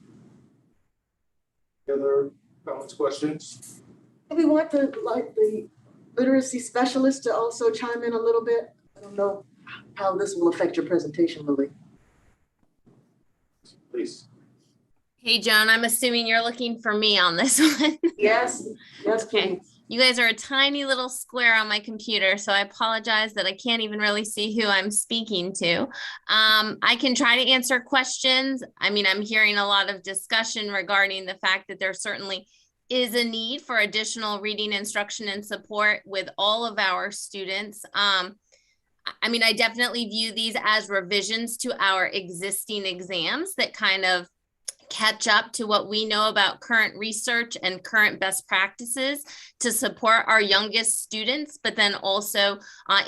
Other comments, questions? Do we want the literacy specialist to also chime in a little bit? I don't know how this will affect your presentation, Lily. Please. Hey, Joan, I'm assuming you're looking for me on this one. Yes, yes, Okay. please. You guys are a tiny little square on my computer, so I apologize that I can't even really see who I'm speaking to. I can try to answer questions. I mean, I'm hearing a lot of discussion regarding the fact that there certainly is a need for additional reading instruction and support with all of our students. I mean, I definitely view these as revisions to our existing exams that kind of catch up to what we know about current research and current best practices to support our youngest students, but then also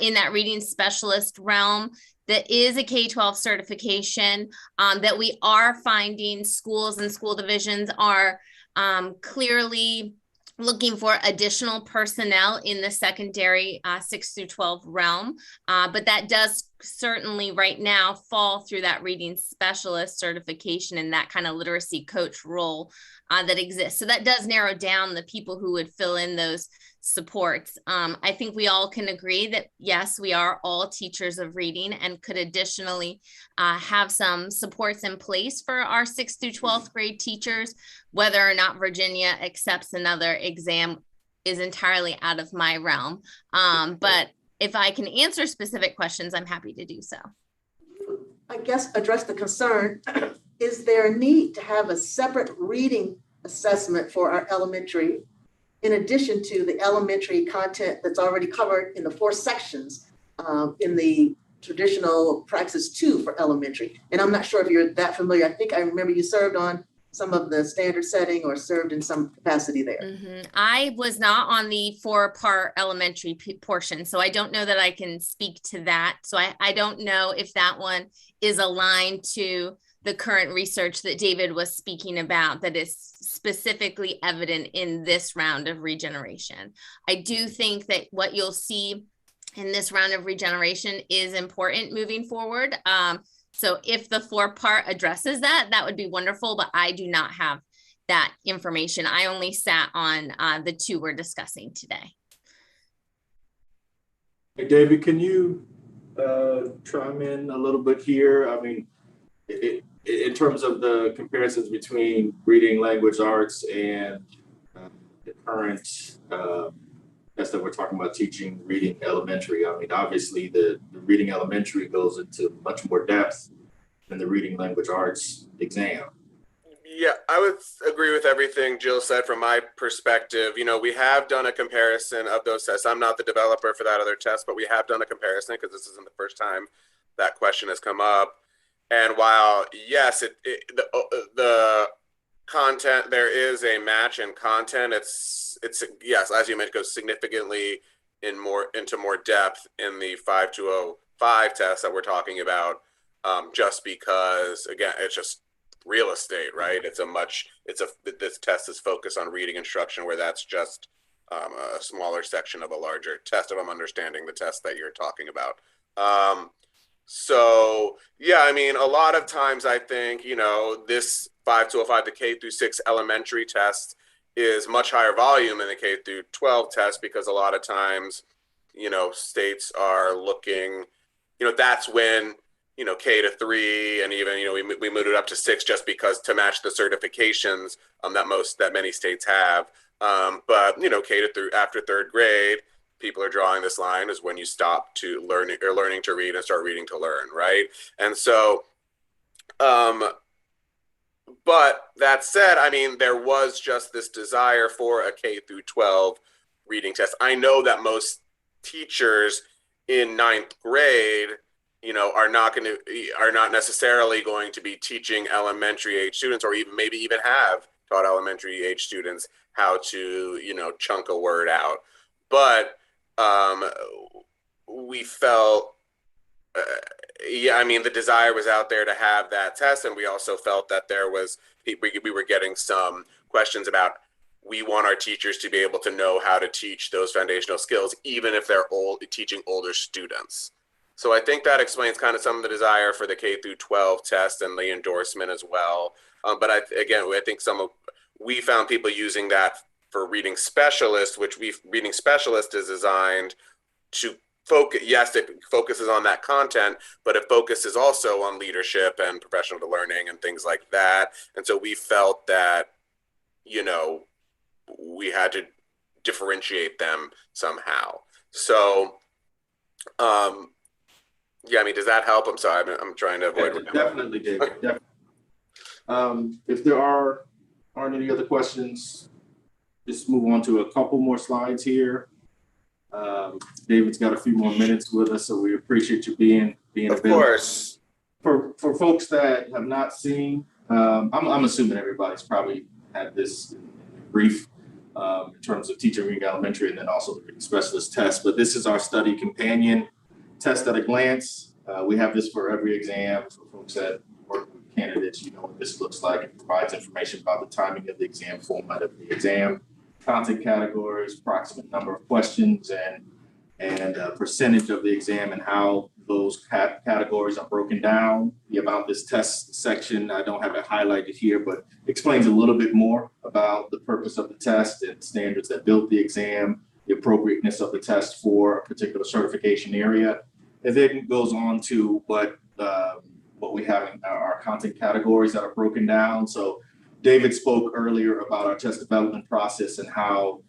in that reading specialist realm, that is a K-12 certification that we are finding schools and school divisions are clearly looking for additional personnel in the secondary 6 through 12 realm. But that does certainly right now fall through that reading specialist certification and that kind of literacy coach role that exists. So that does narrow down the people who would fill in those supports. I think we all can agree that yes, we are all teachers of reading and could additionally have some supports in place for our 6th through 12th grade teachers. Whether or not Virginia accepts another exam is entirely out of my realm. But if I can answer specific questions, I'm happy to do so. I guess address the concern, is there a need to have a separate reading assessment for our elementary in addition to the elementary content that's already covered in the 4 sections in the traditional Praxis 2 for elementary? And I'm not sure if you're that familiar. I think I remember you served on some of the standard setting or served in some capacity there. I was not on the 4-part elementary portion, so I don't know that I can speak to that. So I don't know if that one is aligned to the current research that David was speaking about that is specifically evident in this round of regeneration. I do think that what you'll see in this round of regeneration is important moving forward. So if the 4-part addresses that, that would be wonderful, but I do not have that information. I only sat on the 2 we're discussing today. Hey, David, can you chime in a little bit here? I mean, in terms of the comparisons between reading language arts and the current test that we're talking about, teaching reading elementary. I mean, obviously the reading elementary goes into much more depth than the reading language arts exam. Yeah, I would agree with everything Jill said from my perspective. You know, we have done a comparison of those tests. I'm not the developer for that other test, but we have done a comparison because this isn't the first time that question has come up. And while, yes, the content, there is a match in content, it's yes, as you mentioned, goes significantly into more depth in the 5205 test that we're talking about, just because, again, it's just real estate, right? This test is focused on reading instruction, where that's just a smaller section of a larger test, if I'm understanding the test that you're talking about. So yeah, I mean, a lot of times I think, you know, this 5205, the K through 6 elementary test, is much higher volume than the K through 12 test, because a lot of times, you know, states are looking, you know, that's when, you know, K to 3 and even, you know, we moved it up to 6 just because to match the certifications that many states have. But, you know, K to 3 after 3rd grade, people are drawing this line is when you stop to learning to read and start reading to learn, right? And so, but that said, I mean, there was just this desire for a K through 12 reading test. I know that most teachers in 9th grade, you know, are not necessarily going to be teaching elementary age students, or even maybe even have taught elementary age students how to, you know, chunk a word out. But we felt, yeah, I mean, the desire was out there to have that test. And we also felt that we were getting some questions about, we want our teachers to be able to know how to teach those foundational skills, even if they're teaching older students. So I think that explains kind of some of the desire for the K through 12 test and the endorsement as well. But I think we found people using that for reading specialist, reading specialist is designed to focus. Yes, it focuses on that content, but it focuses also on leadership and professional learning and things like that. And so we felt that, you know, we had to differentiate them somehow. So, yeah, I mean, does that help? I'm sorry, I'm trying to avoid. Yeah, definitely, David. Definitely. If there aren't any other questions, just move on to a couple more slides here. David's got a few more minutes with us, so we appreciate you being Of available. course. For folks that have not seen, I'm assuming everybody's probably had this in brief in terms of teaching reading elementary and then also the reading specialist test. But this is our study companion test at a glance. We have this for every exam. For folks that work with candidates, you know what this looks like. It provides information about the timing of the exam, format of the exam, content categories, approximate number of questions, and percentage of the exam and how those categories are broken down. About this test section, I don't have it highlighted here, but explains a little bit more about the purpose of the test and standards that built the exam, the appropriateness of the test for a particular certification area. And then it goes on to what we have in our content categories that are broken down. So David spoke earlier about our test development process and how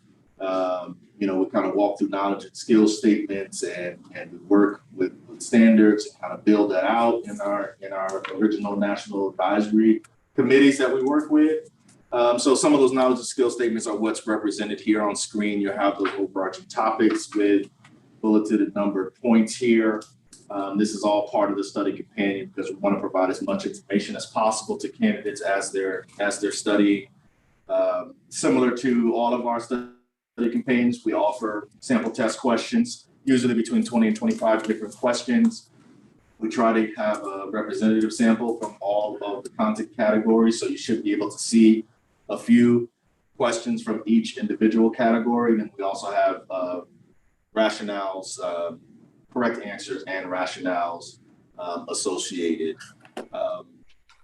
we kind of walk through knowledge and skills statements and we work with standards and kind of build that out in our original national advisory committees that we work with. So some of those knowledge and skill statements are what's represented here on screen. You have those overarching topics with bulleted numbered points here. This is all part of the study companion because we want to provide as much information as possible to candidates as they're studying. Similar to all of our study companions, we offer sample test questions, usually between 20 and 25 different questions. We try to have a representative sample from all of the content categories, so you should be able to see a few questions from each individual category. And we also have rationales, correct answers and rationales associated.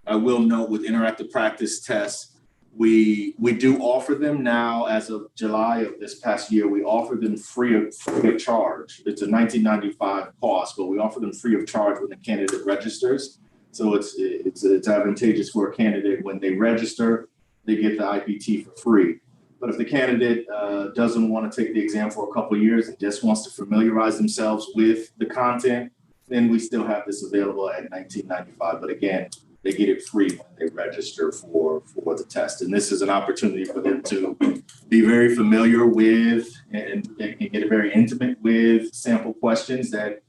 I will note with interactive practice tests, we do offer them now as of July of this past year. We offer them free of charge. It's a $19.95 cost, but we offer them free of charge when the candidate registers. So it's advantageous for a candidate when they register, they get the IPT for free. But if the candidate doesn't want to take the exam for a couple of years and just wants to familiarize themselves with the content, then we still have this available at $19.95. But again, they get it free when they register for the test. And this is an opportunity for them to be very familiar with and get very intimate with sample questions that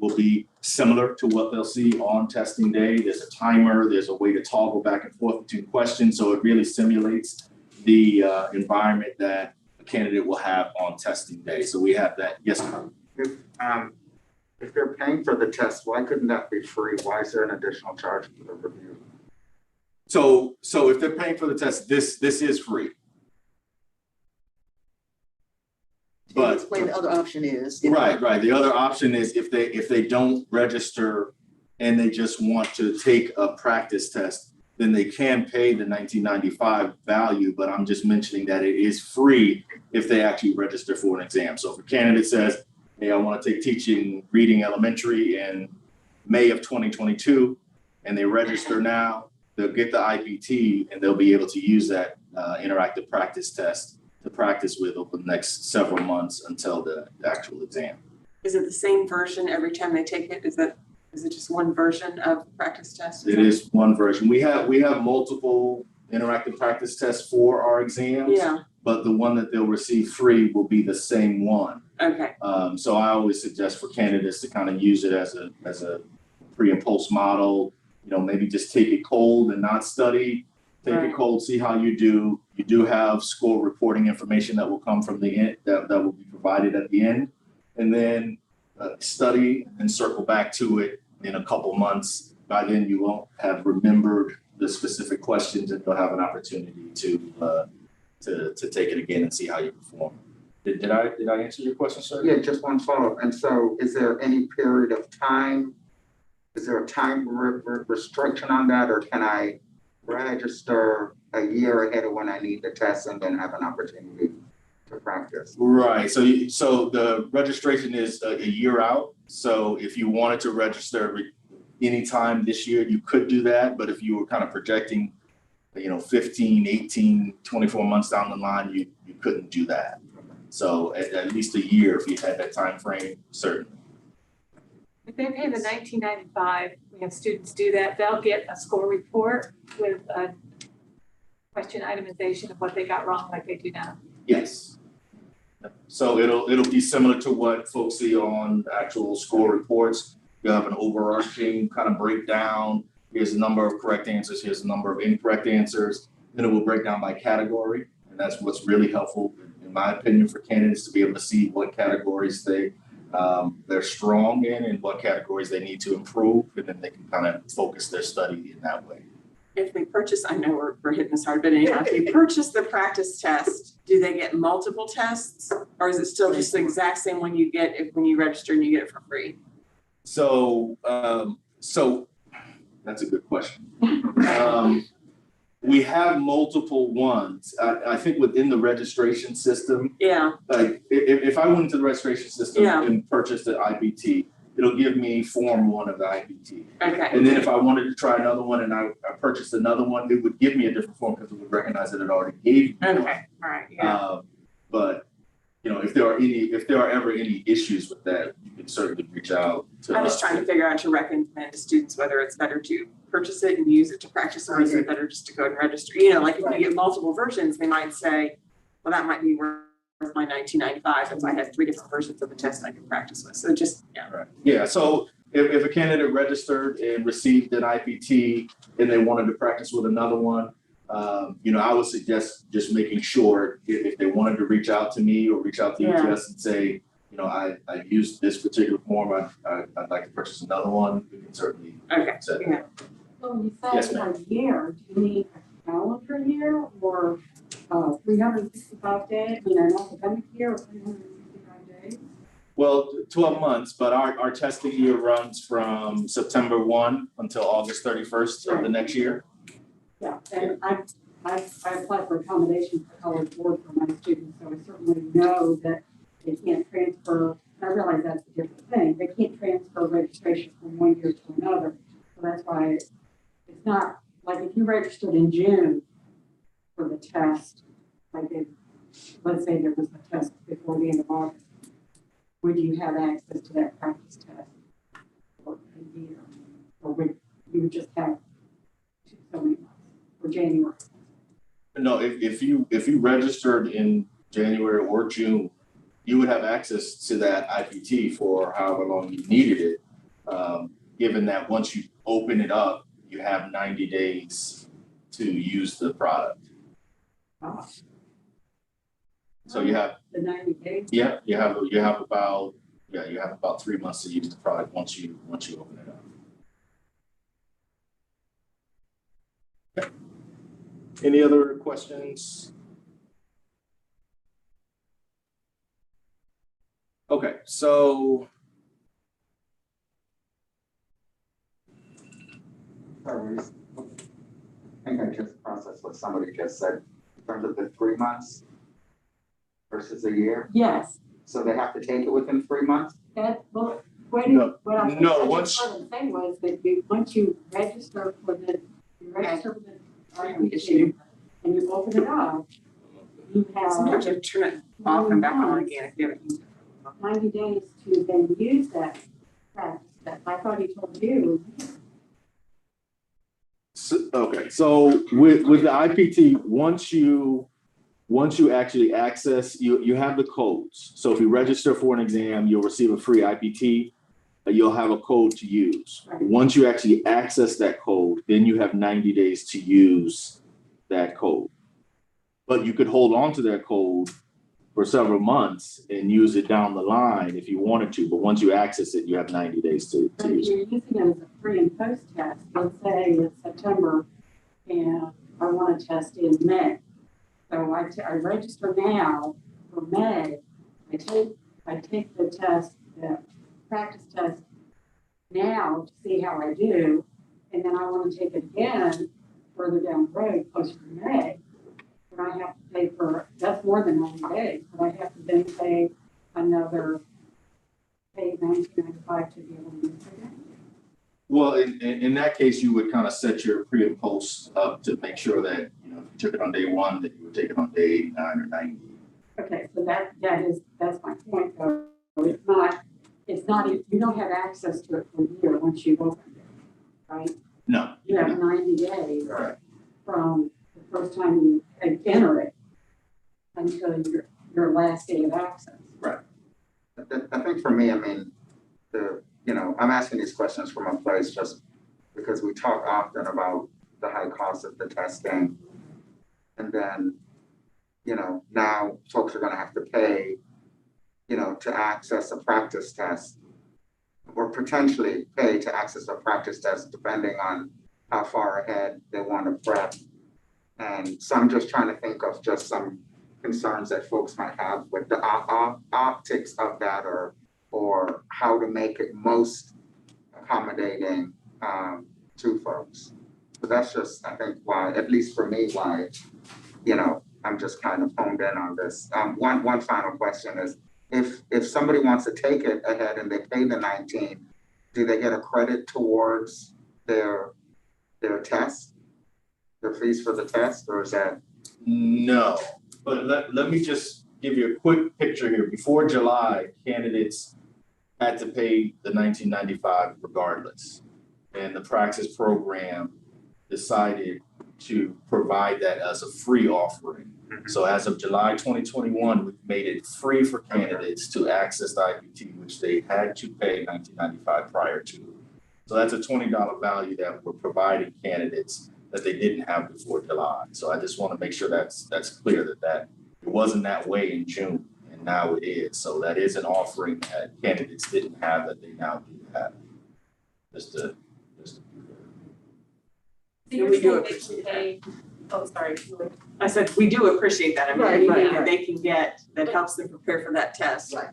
will be similar to what they'll see on testing day. There's a timer, there's a way to toggle back and forth between questions. So it really simulates the environment that a candidate will have on testing day. So we have that. Yes, ma'am. If they're paying for the test, why couldn't that be free? Why is there an additional charge for the review? So if they're paying for the test, this is free. But explain the other option is. Right. The other option is if they don't register and they just want to take a practice test, then they can pay the $19.95 value. But I'm just mentioning that it is free if they actually register for an exam. So if a candidate says, hey, I want to take teaching reading elementary in May of 2022, and they register now, they'll get the IPT and they'll be able to use that interactive practice test to practice with over the next several months until the actual exam. Is it the same version every time they take it? Is it just one version of practice test? It is one version. We have multiple interactive practice tests for our exams. Yeah. But the one that they'll receive free will be the same one. Okay. So I always suggest for candidates to kind of use it as a pre and post model. Maybe just take it cold and not study. Take it cold, see how you do. You do have score reporting information that will come from the end that will be provided at the end, and then study and circle back to it in a couple months. By then, you won't have remembered the specific questions, and you'll have an opportunity to take it again and see how you perform. Did I answer your question, sir? Yeah, just one follow-up. And so is there any period of time? Is there a time restriction on that, or can I register a year ahead of when I need the test and then have an opportunity to practice? Right. So the registration is a year out. So if you wanted to register anytime this year, you could do that. But if you were kind of projecting 15, 18, 24 months down the line, you couldn't do that. So at least a year, if you had that time frame, certainly. If they pay the $19.95, we have students do that, they'll get a score report with a question itemization of what they got wrong like they do now. Yes. So it'll be similar to what folks see on actual school reports. You have an overarching kind of breakdown. Here's a number of correct answers. Here's a number of incorrect answers. Then it will break down by category. And that's what's really helpful, in my opinion, for candidates to be able to see what categories they're strong in and what categories they need to improve. And then they can kind of focus their study in that way. If they purchase, I know we're hitting this hard, but anyhow, if they purchase the practice test, do they get multiple tests? Or is it still just the exact same one you get when you register and you get it for free? So that's a good question. We have multiple ones. I think within the registration system. Yeah. Like if I went into the registration system and purchased an IBT, it'll give me form 1 of the IBT. Okay. And then if I wanted to try another one and I purchased another one, it would give me a different form because it would recognize that it already gave me one. Okay. All right. Yeah. But if there are ever any issues with that, you can certainly reach out to I'm us. just trying to figure out to recommend to students whether it's better to purchase it and use it to practice, or is it better just to go and register? Like if you get multiple versions, they might say, well, that might be worth my $19.95 if I had 3 different versions of the test I could practice with. So just, Right. Yeah. So if a candidate registered and received an IPT and they wanted to practice with another one, I would suggest just making sure if they wanted to reach out to me or reach out to ETS and say, I used this particular form, I'd like to purchase another one, we can certainly set that up. So you Yes, said ma'am. a year, do you need a calendar year or 365 days, an academic year or 365 days? Well, 12 months, but our testing year runs from September 1 until August 31st of the next year. Yeah, and I applied for accommodation for college board for my students, so I certainly know that they can't transfer. I realize that's a different thing. They can't transfer registration from one year to another. So that's why it's not like if you registered in June for the test, let's say there was a test before the end of August, would you have access to that practice test for a year? Or would you just have so many months for January? No, if you registered in January or June, you would have access to that IPT for however long you needed it. Given that once you open it up, you have 90 days to use the product. Oh. So you have The 90 days? you have about 3 months to use the product once you open it up. Okay. Any other questions? Okay, so Sorry, I think I just processed what somebody just said in terms of the 3 months versus a year. Yes. So they have to take it within 3 months? What No, I once- heard them say was that once you register for the RPT and you open it up, you sometimes you have turn it off and back on again if you haven't used it. 90 days to then use that practice test. I thought he told you. Okay, so with the IPT, once you actually access, you have the codes. So if you register for an exam, you'll receive a free IPT. You'll have a code to use. Right. Once you actually access that code, then you have 90 days to use that code. But you could hold on to that code for several months and use it down the line if you wanted to. But once you access it, you have 90 days to But if use you're it. using it as a pre and post test, let's say it's September and I want to test in May. So I register now for May. I take the test, the practice test now to see how I do. And then I want to take it again further down the road, closer to May. But I have to pay for, that's more than 90 days, but I have to then pay another, pay $19.95 to be able to use it again. Well, in that case, you would kind of set your pre and post up to make sure that, if you took it on day 1, that you would take it on day 89 or 90. Okay, so that's my point though. It's not, you don't have access to it for a year once you've opened it, right? No. You have 90 days Correct. from the first time you enter it until your last day of access. I think for me, I mean, I'm asking these questions from a place just because we talk often about the high cost of the testing. And then, now folks are gonna have to pay, to access a practice test or potentially pay to access a practice test depending on how far ahead they want to prep. And so I'm just trying to think of just some concerns that folks might have with the optics of that or how to make it most accommodating to folks. So that's just, I think, why, at least for me, why, I'm just kind of honed in on this. One final question is, if somebody wants to take it ahead and they pay the 19, do they get a credit towards their test, their fees for the test, or is that? No, but let me just give you a quick picture here. Before July, candidates had to pay the $19.95 regardless. And the Praxis program decided to provide that as a free offering. So as of July 2021, we've made it free for candidates to access the IBT, which they had to pay $19.95 prior to. So that's a $20 value that we're providing candidates that they didn't have before July. So I just want to make sure that's clear that it wasn't that way in June, and now it is. So that is an offering that candidates didn't have that they now do have. Just to So you're we do saying they should pay, oh, sorry. I said, we do appreciate that. I mean, Right, anything right. that they can get that helps them prepare for that test Right.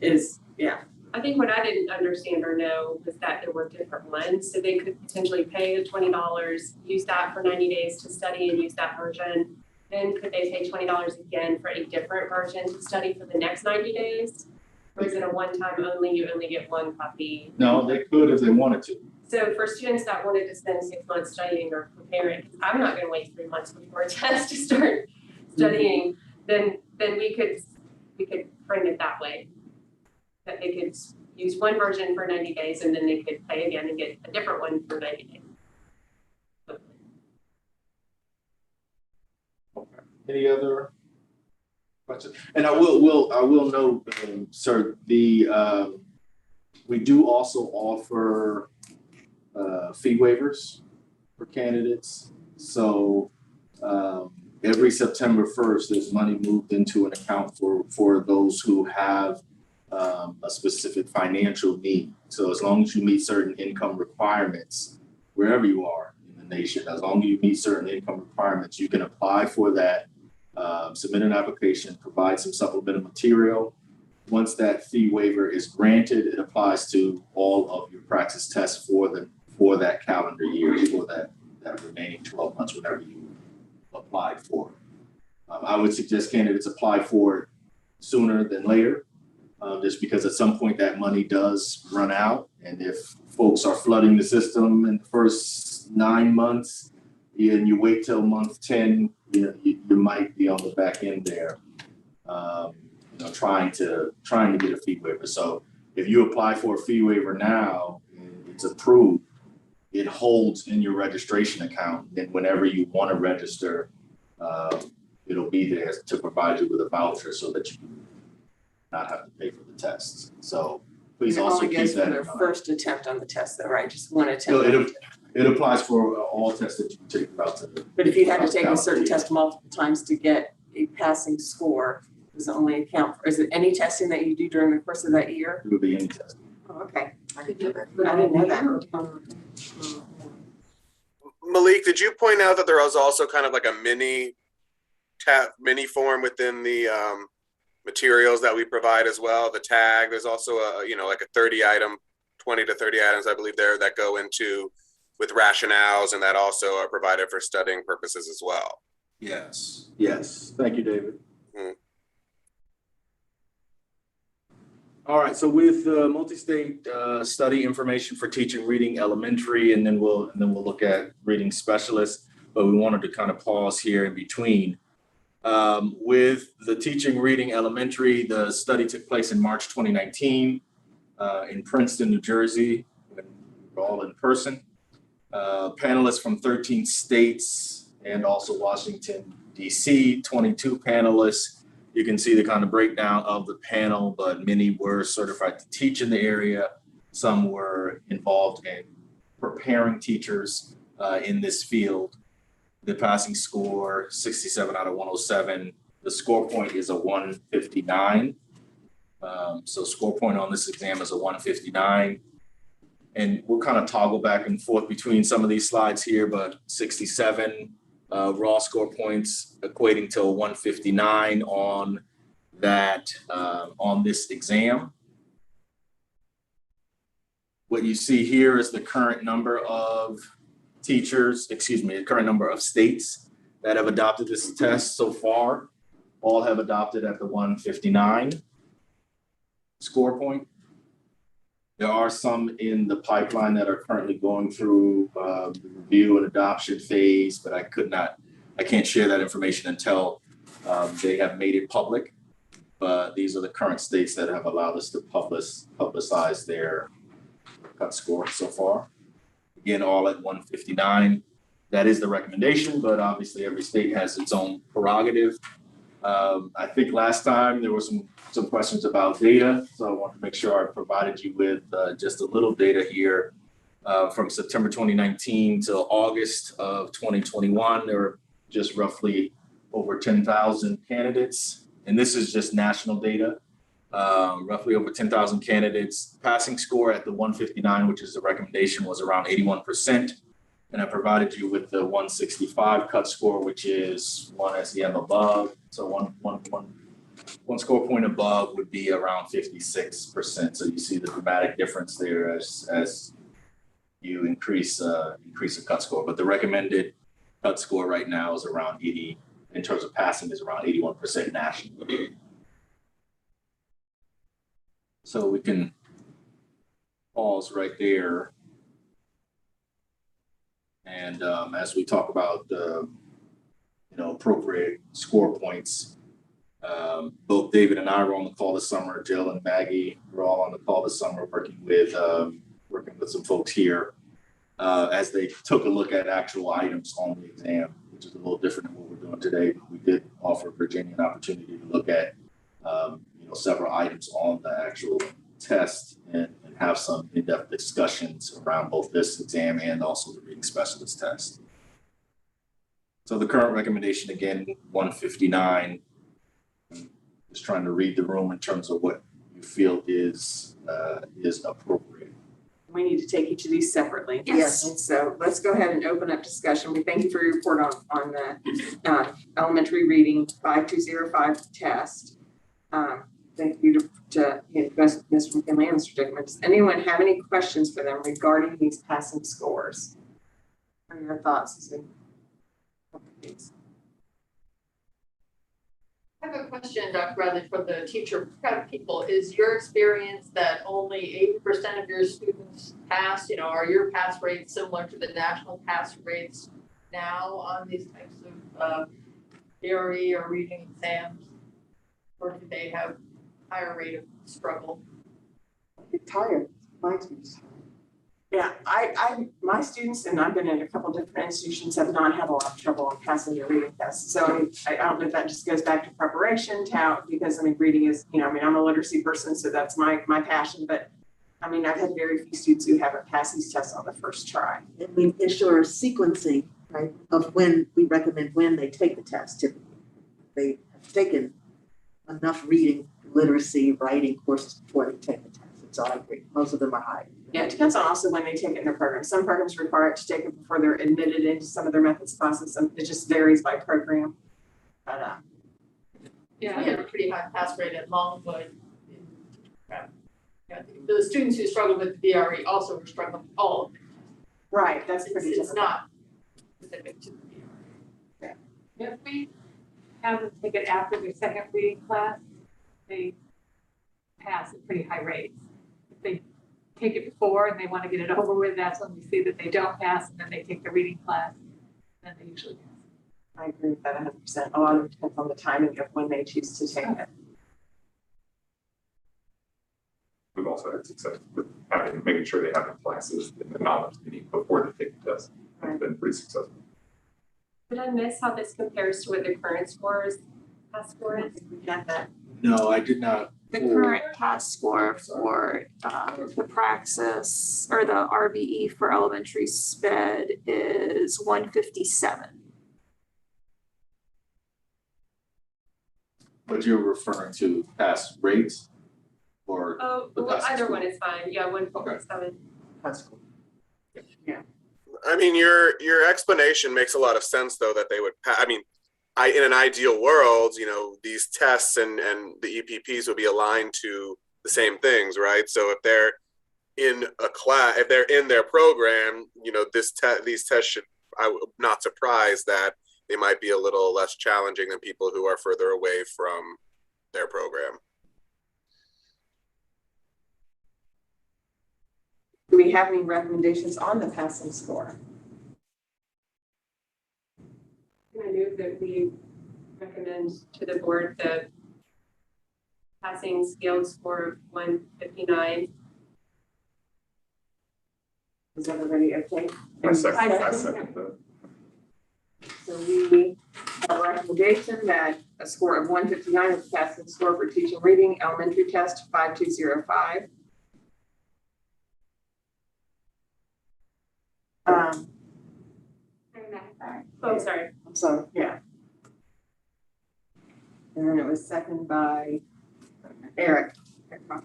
is, yeah. I think what I didn't understand or know was that there were different ones, so they could potentially pay the $20, use that for 90 days to study and use that version. Then could they pay $20 again for a different version to study for the next 90 days? Or is it a one-time only, you only get one copy? No, they could if they wanted to. So for students that wanted to spend 6 months studying or preparing, 'cause I'm not gonna wait 3 months before a test to start studying, then we could frame it that way. That they could use one version for 90 days and then they could pay again and get a different one for 90 days. Okay. Any other questions? And I will note, sir, we do also offer fee waivers for candidates. So every September 1st, there's money moved into an account for those who have a specific financial need. So as long as you meet certain income requirements, wherever you are in the nation, as long as you meet certain income requirements, you can apply for that, submit an application, provide some supplemental material. Once that fee waiver is granted, it applies to all of your Praxis tests for that calendar year, for that remaining 12 months, whatever you applied for. I would suggest candidates apply for it sooner than later. Just because at some point that money does run out. And if folks are flooding the system in the first 9 months and you wait till month 10, you might be on the back end there, trying to get a fee waiver. So if you apply for a fee waiver now and it's approved, it holds in your registration account. Then whenever you want to register, it'll be there to provide you with a voucher so that you can not have to pay for the tests. So please also keep that in mind. For their first attempt on the test though, right? Just one attempt. No, it applies for all tests that you take throughout the. But if you had to take a certain test multiple times to get a passing score, does it only account for, is it any testing that you do during the course of that year? It would be any test. Oh, okay. I didn't know that. Malik, did you point out that there was also kind of like a mini form within the materials that we provide as well? The tag, there's also like a 30 item, 20 to 30 items, I believe there that go into with rationales, and that also are provided for studying purposes as well. Yes. Thank you, David. All right, so with multi-state study information for teaching reading elementary, and then we'll look at reading specialists, but we wanted to kind of pause here in between. With the teaching reading elementary, the study took place in March 2019 in Princeton, New Jersey, when we were all in person. Panelists from 13 states and also Washington, DC, 22 panelists You can see the kind of breakdown of the panel, but many were certified to teach in the area. Some were involved in preparing teachers in this field. The passing score, 67 out of 107. The score point is a 159. So score point on this exam is a 159. And we'll kind of toggle back and forth between some of these slides here, but 67 raw score points equating to a 159 on that, on this exam. What you see here is the current number of teachers, the current number of states that have adopted this test so far. All have adopted at the 159 score point. There are some in the pipeline that are currently going through the review and adoption phase, but I can't share that information until they have made it public. But these are the current states that have allowed us to publicize their cut score so far. Again, all at 159. That is the recommendation, but obviously every state has its own prerogative. I think last time there were some questions about data, so I want to make sure I provided you with just a little data here. From September 2019 till August of 2021, there were just roughly over 10,000 candidates, and this is just national data. Roughly over 10,000 candidates. Passing score at the 159, which is the recommendation, was around 81%. And I provided you with the 165 cut score, which is one SEM above. So one score point above would be around 56%. So you see the dramatic difference there as you increase a cut score. But the recommended cut score right now is around 80, in terms of passing, is around 81% nationally. So we can pause right there. And as we talk about appropriate score points, both David and I were on the call this summer. Jill and Maggie were all on the call this summer, working with some folks here as they took a look at actual items on the exam, which is a little different than what we're doing today. We did offer Virginia an opportunity to look at several items on the actual test and have some in-depth discussions around both this exam and also the reading specialist test. So the current recommendation, again, 159. Just trying to read the room in terms of what you feel is appropriate. We need to take each of these separately. Yes. And so let's go ahead and open up discussion. We thank you for your report on the elementary reading 5205 test. Thank you to Mr. McKinley and Mr. Dickman. Does anyone have any questions for them regarding these passing scores? What are your thoughts? I have a question, Dr. Bradley, for the teacher prep people. Is your experience that only 80% of your students pass? Are your pass rates similar to the national pass rates now on these types of theory or reading exams? Or do they have higher rate of struggle? I get tired. My students. Yeah, my students, and I've been in a couple different institutions, have not had a lot of trouble in passing their reading tests. So I don't know if that just goes back to preparation, because reading is, I'm a literacy person, so that's my passion. But I've had very few students who haven't passed these tests on the first try. And we ensure sequencing, right, of when we recommend when they take the test. Typically, they have taken enough reading, literacy, writing courses before they take the test. So I agree. Most of them are high. Yeah, it depends on also when they take it in their program. Some programs require it to take it before they're admitted into some of their methods classes. And it just varies by program. But we had a pretty high pass rate at Longwood. The students who struggled with the VRE also were struggling with all of it. Right, that's pretty It's not specific to the VRE. If we have them take it after their second reading class, they pass at pretty high rates. If they take it before and they want to get it over with, that's when we see that they don't pass, and then they take the reading class, then they usually pass. I agree with that 100%. A lot of it depends on the timing of when they choose to take it. We've also had success with making sure they have the classes and the knowledge they need before they take the test. It's been pretty successful. Did I miss how this compares to what the current scores pass score is? We got that. No, I did not. The current pass score for the Praxis or the RVE for elementary sped is 157. But you're referring to pass rates or? Oh, the well, passing either score? one is fine. Yeah, 157. That's cool. I mean, your explanation makes a lot of sense, though, that they would. In an ideal world, these tests and the EPPs would be aligned to the same things, right? So if they're in a class, if they're in their program, these tests should. I'm not surprised that they might be a little less challenging than people who are further away from their program. Do we have any recommendations on the passing score? Can I move that we recommend to the board the passing scaled score of 159? Is everybody okay? I second that. So we have a recommendation that a score of 159 is the passing score for teaching reading elementary test 5205. Oh, sorry. I'm sorry, yeah. And then it was seconded by Eric. All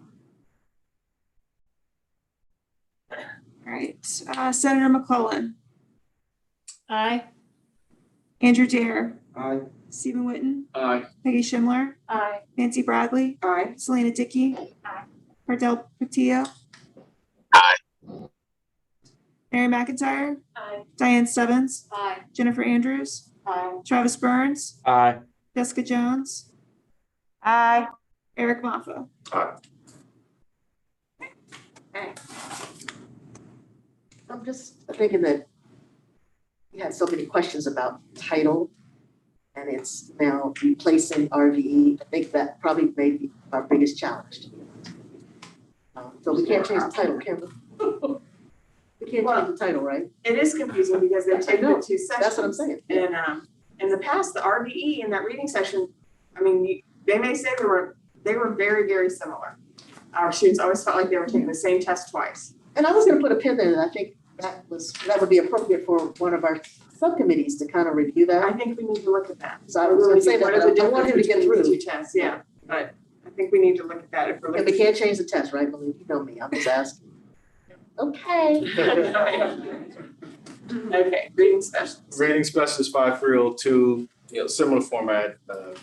right, Senator McClellan, Aye. Andrew Dare, Aye. Stephen Witten, Aye. Peggy Schindler, Aye. Nancy Bradley, Aye. Selena Dickey, Aye. Cardell Patillo. Aye. Mary McIntyre, Aye. Diane Stebbins, Aye. Jennifer Andrews, Aye. Travis Burns, Aye. Jessica Jones, Aye. Eric Maffa. Aye. I'm just thinking that we had so many questions about title, and it's now replacing RVE. I think that probably may be our biggest challenge. So we can't change the title, can we? We can't change the title, right? It is confusing because they've taken the two sections. That's what I'm saying. And in the past, the RVE in that reading session, I mean, they may say they were very, very similar. Our students always felt like they were taking the same test twice. And I was gonna put a pin there, and I think that would be appropriate for one of our subcommittees to kind of review that. I think we need to look at that. So I was gonna say that, What are the but I want him to get differences through. between the two tests? Yeah, but I think we need to look at that if we're And looking. we can't change the test, right, Malik? You know me, I'm just asking. Okay. Okay, reading specialist. Rating specialist 5302, similar format.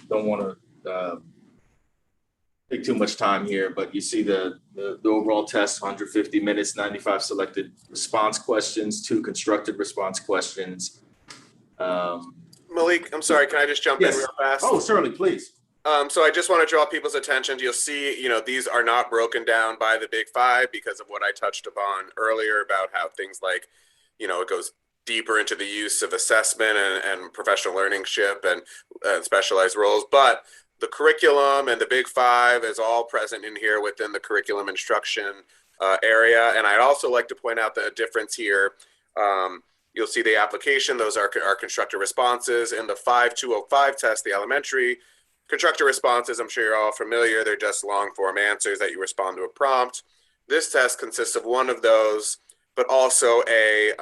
Don't want to take too much time here, but you see the overall test, 150 minutes, 95 selected response questions, 2 constructed response questions. Malik, I'm sorry, can I just jump in Yes. real fast? Oh, certainly, please. So I just want to draw people's attention. You'll see, these are not broken down by the big 5 because of what I touched upon earlier about how things like, it goes deeper into the use of assessment and professional learningship and specialized roles. But the curriculum and the big 5 is all present in here within the curriculum instruction area. And I'd also like to point out the difference here. You'll see the application. Those are constructed responses. In the 5205 test, the elementary constructed responses, I'm sure you're all familiar. They're just long form answers that you respond to a prompt. This test consists of one of those, but also a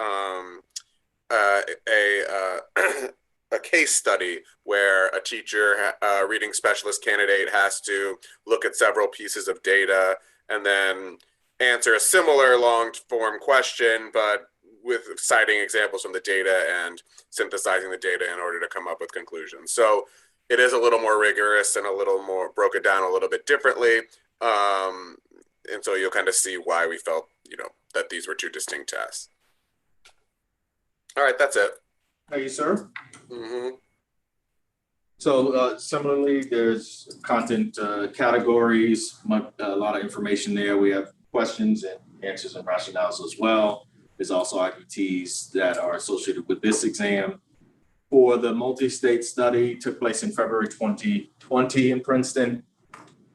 case study where a teacher, reading specialist candidate has to look at several pieces of data and then answer a similar long form question, but with citing examples from the data and synthesizing the data in order to come up with conclusions. So it is a little more rigorous and a little more broken down a little bit differently. And so you'll kind of see why we felt, that these were 2 distinct tests. All right, that's it. Thank you, sir. Mm-hmm. So similarly, there's content categories, a lot of information there. We have questions and answers and rationales as well. There's also IPTs that are associated with this exam. For the multi-state study, took place in February 2020 in Princeton.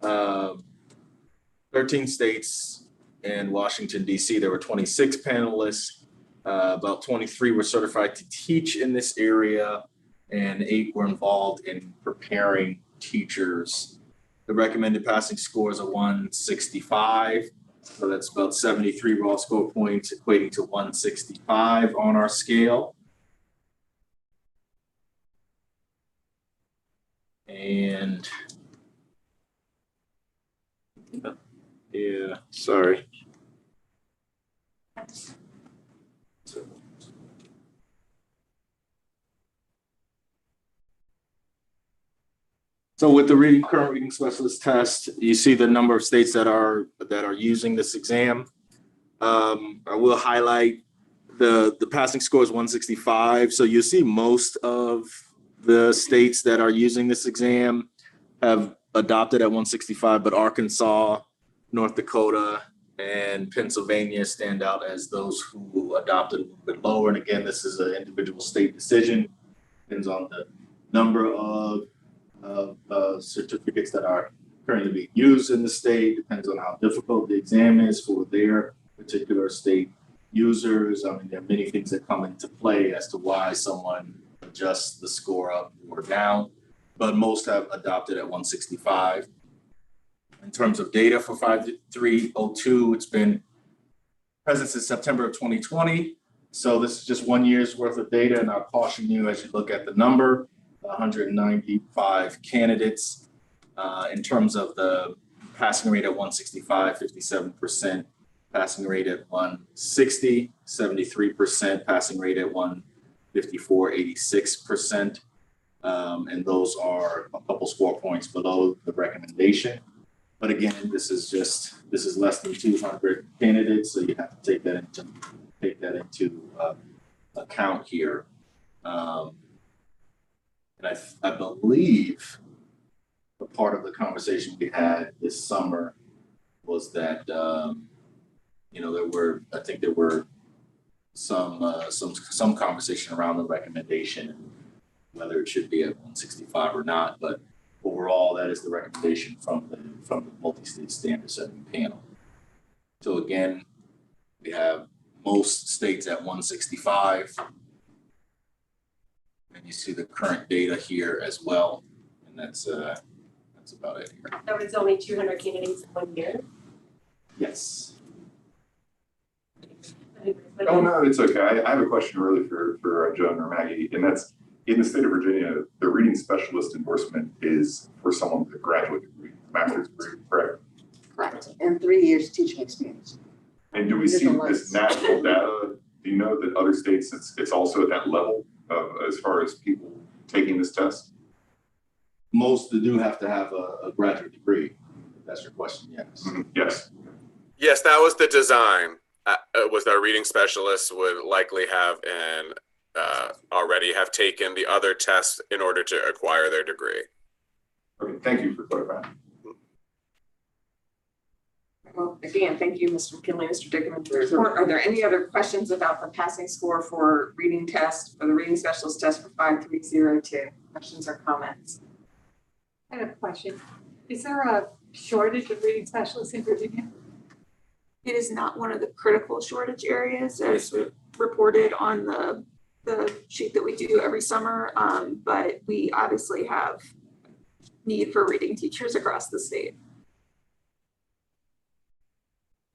13 states and Washington, D.C. There were 26 panelists. About 23 were certified to teach in this area, and 8 were involved in preparing teachers. The recommended passing score is a 165. So that's about 73 raw score points, equating to 165 on our scale. And yeah, sorry. So with the current reading specialist test, you see the number of states that are using this exam. I will highlight the passing score is 165. So you see most of the states that are using this exam have adopted at 165, but Arkansas, North Dakota, and Pennsylvania stand out as those who adopted a little bit lower. And again, this is an individual state decision. Depends on the number of certificates that are currently being used in the state, depends on how difficult the exam is for their particular state users. I mean, there are many things that come into play as to why someone adjusts the score up or down, but most have adopted at 165. In terms of data for 5302, it's been present since September of 2020. So this is just 1 year's worth of data, and I'll caution you as you look at the number. 195 candidates. In terms of the passing rate at 165, 57%, passing rate at 160, 73%, passing rate at 154, 86%. And those are a couple score points below the recommendation. But again, this is less than 200 candidates, so you have to take that into account here. And I believe a part of the conversation we had this summer was that there were some conversation around the recommendation and whether it should be at 165 or not. But overall, that is the recommendation from the multi-state standard setting panel. So again, we have most states at 165. And you see the current data here as well. And that's about it here. There was only 200 candidates in 1 year. Yes. Oh, no, it's okay. I have a question really for Joan or Maggie, and that's in the state of Virginia, the reading specialist endorsement is for someone with a graduate degree, master's degree, correct? Correct, and 3 years teaching experience. And do we see this national data? Do you know that other states, it's also at that level as far as people taking this test? Most do have to have a graduate degree. If that's your question, yes. Mm-hmm. Yes. Yes, that was the design. Was our reading specialists would likely have and already have taken the other tests in order to acquire their degree. Okay, thank you for clarifying. Well, again, thank you, Mr. McKinley, Mr. Dickerman, for your report. Are there any other questions about the passing score for reading test, for the reading specialist test for 5302? Questions or comments? I have a question. Is there a shortage of reading specialists in Virginia? It is not one of the critical shortage areas as reported on the sheet that we do every summer, but we obviously have need for reading teachers across the state.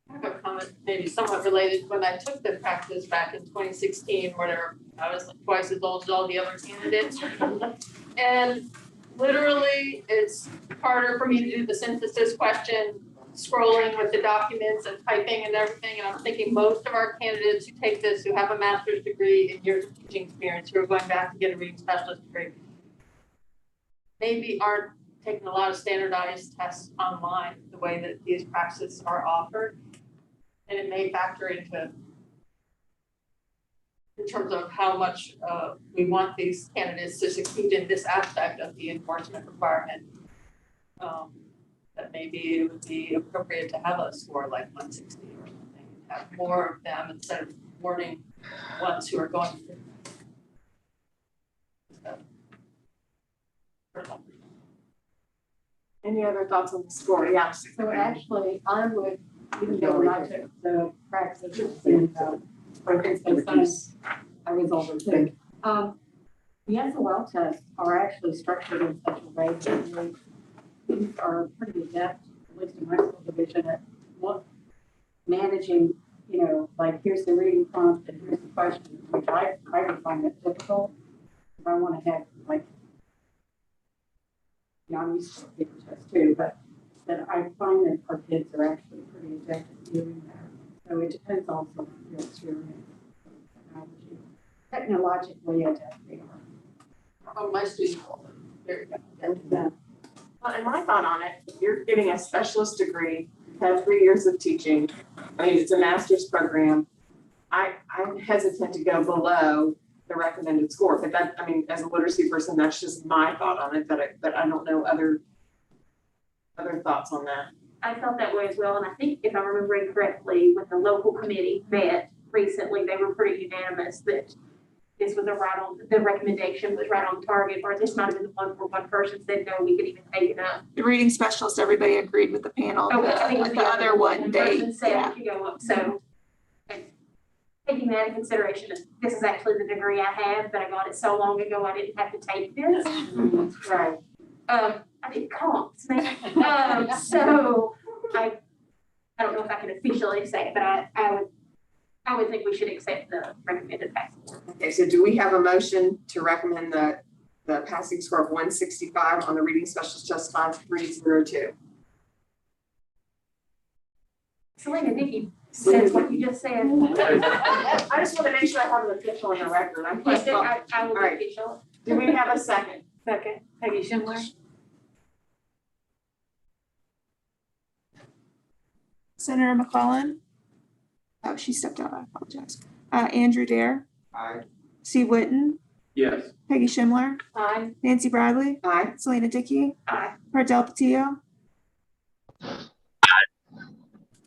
I have a comment, maybe somewhat related. When I took the practice back in 2016, whatever, I was like twice as old as all the other candidates. And literally, it's harder for me to do the synthesis question, scrolling with the documents and typing and everything. And I'm thinking most of our candidates who take this, who have a master's degree and years of teaching experience, who are going back to get a reading specialist degree, maybe aren't taking a lot of standardized tests online the way that these practices are offered. And it may factor into in terms of how much we want these candidates to succeed in this aspect of the endorsement requirement. That maybe it would be appropriate to have a score like 160 or something, have more of them instead of warning ones who are going through. Any other thoughts on the score? Yeah. So actually, I would, even though when I took the Praxis, I was older too. The SOL tests are actually structured in such a way that students are pretty adept, at least in my school division, at what managing, you know, like here's the reading prompt and here's the question, which I would find it difficult. If I want to have like, yeah, I'm used to paper tests too, but that I find that our kids are actually pretty adept at doing that. So it depends also on your experience. Technology. Technologically adept they are. Oh, my students. Very good. Yeah. Well, and my thought on it, if you're getting a specialist degree, have 3 years of teaching, I mean, it's a master's program. I'm hesitant to go below the recommended score, but that, I mean, as a literacy person, that's just my thought on it, but I don't know other thoughts on that. I felt that way as well, and I think if I'm remembering correctly, when the local committee met recently, they were pretty unanimous that this was the recommendation was right on target, or this might have been the one where one person said, no, we could even take it up. The reading specialist, everybody agreed with the panel. Okay, I think it was The other one, person said yeah. it could go up, so. And taking that into consideration, this is actually the degree I have, but I got it so long ago, I didn't have to take this. Right. I did comps, man. So I don't know if I can officially say it, but I would think we should accept the recommended passing score. Okay, so do we have a motion to recommend the passing score of 165 on the reading specialist test 5302? Selena Dickey says what you just said. I just want to make sure I have an official on the record. I will All right. be official. Do we have a second? Second, Peggy Schindler. Senator McClellan. Oh, she stepped out. I apologize. Andrew Dare. Aye. Steve Whitten. Yes. Peggy Schindler. Aye. Nancy Bradley. Aye. Selena Dickey. Aye. Pardell Patillo.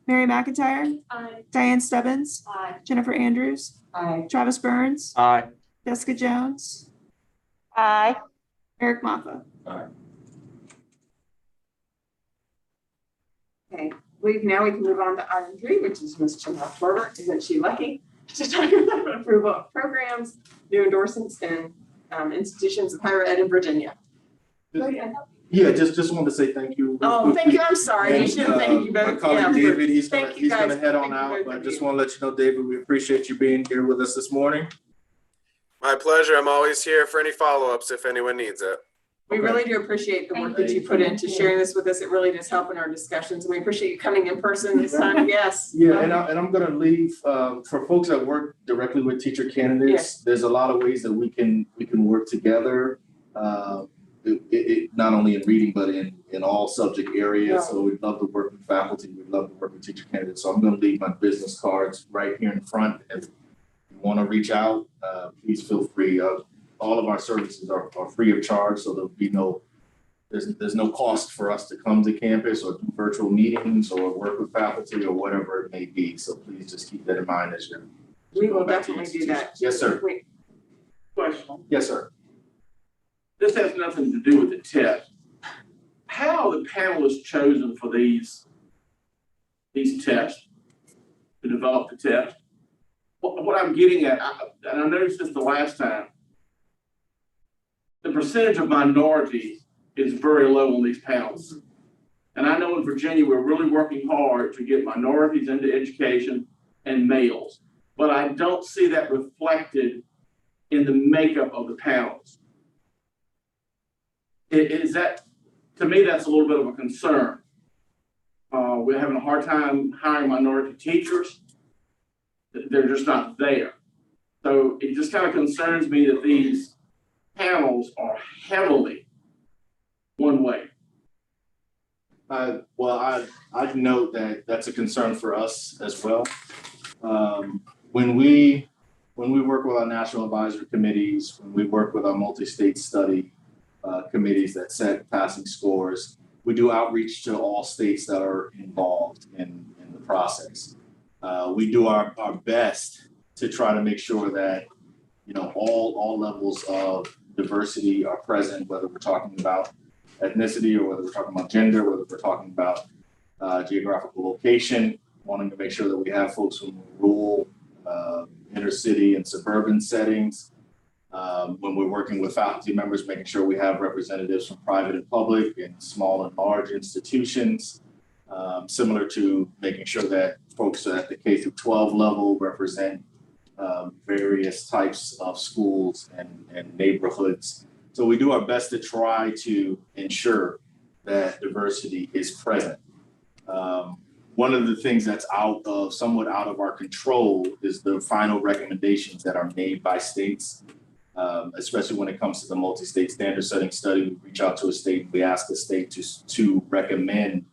Mary McIntyre. Aye. Diane Stebbins. Aye. Jennifer Andrews. Aye. Travis Burns. Aye. Jessica Jones. Aye. Eric Moffa. Okay, now we can move on to item 3, which is Ms. Chanel Torber. Isn't she lucky to talk about approval of programs, new endorsements, and institutions of higher ed in Virginia? Yeah, just wanted to say thank you. Oh, thank you. I'm sorry. You And, should thank you my both. colleague Yeah, David, he's thank gonna you guys. head on Thank you out, both but I of just you. want to let you know, David, we appreciate you being here with us this morning. My pleasure. I'm always here for any follow-ups if anyone needs it. We Okay. really do appreciate the work that you put into sharing this with us. It really does help in our discussions. And we appreciate you coming in person this time. Yes. Yeah, and I'm gonna leave, for folks that work directly with teacher candidates, Yes. there's a lot of ways that we can work together. It not only in reading, but in all subject areas. So we'd love to work with faculty, we'd love to work with teacher candidates. So I'm gonna leave my business cards right here in front. If you wanna reach out, please feel free. All of our services are free of charge, so there'll be there's no cost for us to come to campus or do virtual meetings or work with faculty or whatever it may be. So please just keep that in mind as you're. We will going back to your definitely do that. institutions. Yes, sir. Wait, Question. Yes, sir. This has nothing to do with the test. How are the panelists chosen for these tests, to develop the test? What I'm getting at, and I noticed this the last time, the percentage of minorities is very low on these panels. And I know in Virginia, we're really working hard to get minorities into education and males, but I don't see that reflected in the makeup of the panels. Is that, to me, that's a little bit of a concern. We're having a hard time hiring minority teachers. They're just not there. So it just kind of concerns me that these panels are heavily one way. Well, I'd note that that's a concern for us as well. When we work with our national advisory committees, when we work with our multi-state study committees that set passing scores, we do outreach to all states that are involved in the process. We do our best to try to make sure that, you know, all levels of diversity are present, whether we're talking about ethnicity or whether we're talking about gender, whether we're talking about geographical location, wanting to make sure that we have folks from rural, inner city and suburban settings. When we're working with faculty members, making sure we have representatives from private and public and small and large institutions, similar to making sure that folks at the K through 12 level represent various types of schools and neighborhoods. So we do our best to try to ensure that diversity is present. One of the things that's somewhat out of our control is the final recommendations that are made by states, especially when it comes to the multi-state standard setting study. We reach out to a state, we ask the state to recommend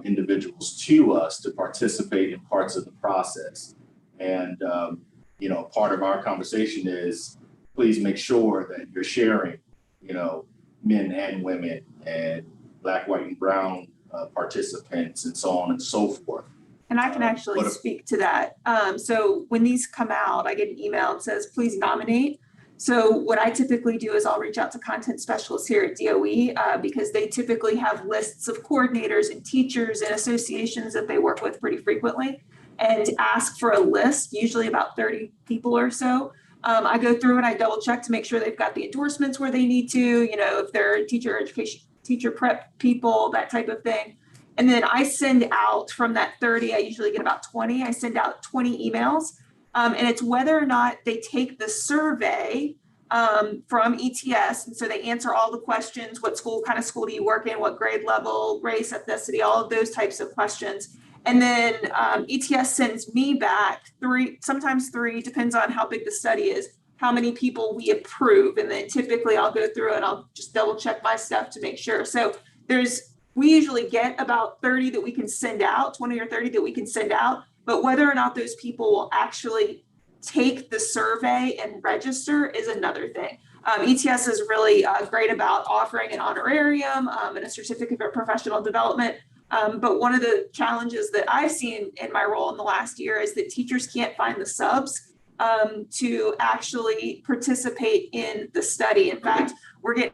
individuals to us to participate in parts of the process. And part of our conversation is, please make sure that you're sharing, men and women and Black, white, and brown participants and so on and so forth. And I can actually speak to that. So when these come out, I get an email that says, please nominate. So what I typically do is I'll reach out to content specialists here at DOE because they typically have lists of coordinators and teachers and associations that they work with pretty frequently, and ask for a list, usually about 30 people or so. I go through and I double check to make sure they've got the endorsements where they need to, if they're teacher prep people, that type of thing. And then I send out from that 30, I usually get about 20, I send out 20 emails. And it's whether or not they take the survey from ETS. And so they answer all the questions, what kind of school do you work in, what grade level, race, ethnicity, all of those types of questions. And then ETS sends me back sometimes three, depends on how big the study is, how many people we approve. And then typically I'll go through and I'll just double check my stuff to make sure. So we usually get about 30 that we can send out, 20 or 30 that we can send out, but whether or not those people will actually take the survey and register is another thing. ETS is really great about offering an honorarium and a certificate of professional development. But one of the challenges that I've seen in my role in the last year is that teachers can't find the subs to actually participate in the study. In fact, we're getting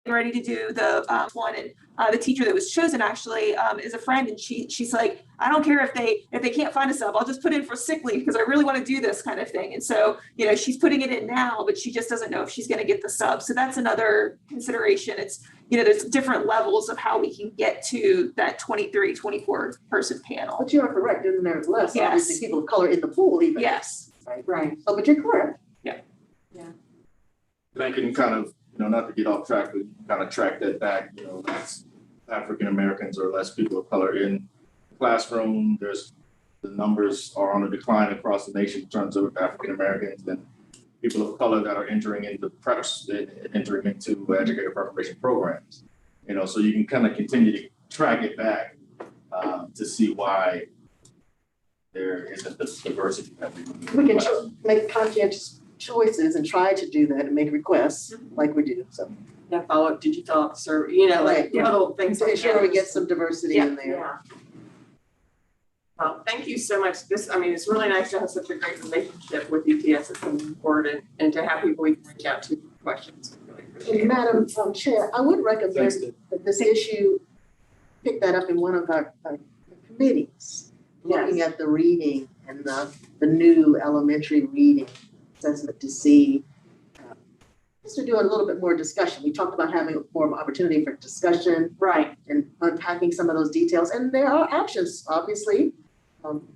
ready to do the one, and the teacher that was chosen actually is a friend, and she's like, I don't care if they can't find a sub, I'll just put in for sick leave because I really want to do this kind of thing. And so she's putting it in now, but she just doesn't know if she's going to get the sub. So that's another consideration. It's there's different levels of how we can get to that 23, 24 person panel. But you are correct, isn't there less obviously people of color in the pool even? Yes. Right. So, but you're correct. Yeah. And I can kind of, not to get off track, but kind of track that back, less African Americans or less people of color in the classroom. The numbers are on a decline across the nation in terms of African Americans and people of color that are entering into educator preparation programs. So you can kind of continue to track it back to see why there isn't this diversity that we can make conscientious choices and try to do that and make requests like we do. So follow up. Did you fill out the survey? Little things to ensure we get some diversity in there. Yeah. Well, thank you so much. It's really nice to have such a great relationship with ETS at the board and to have people we can reach out to for questions. Really Madam Chair, I would recommend that this issue pick that up in one of our committees, looking at the reading and the new elementary reading assessment to see, just to do a little bit more discussion. We talked about having more of an opportunity for discussion, right, and unpacking some of those details. And there are options, obviously.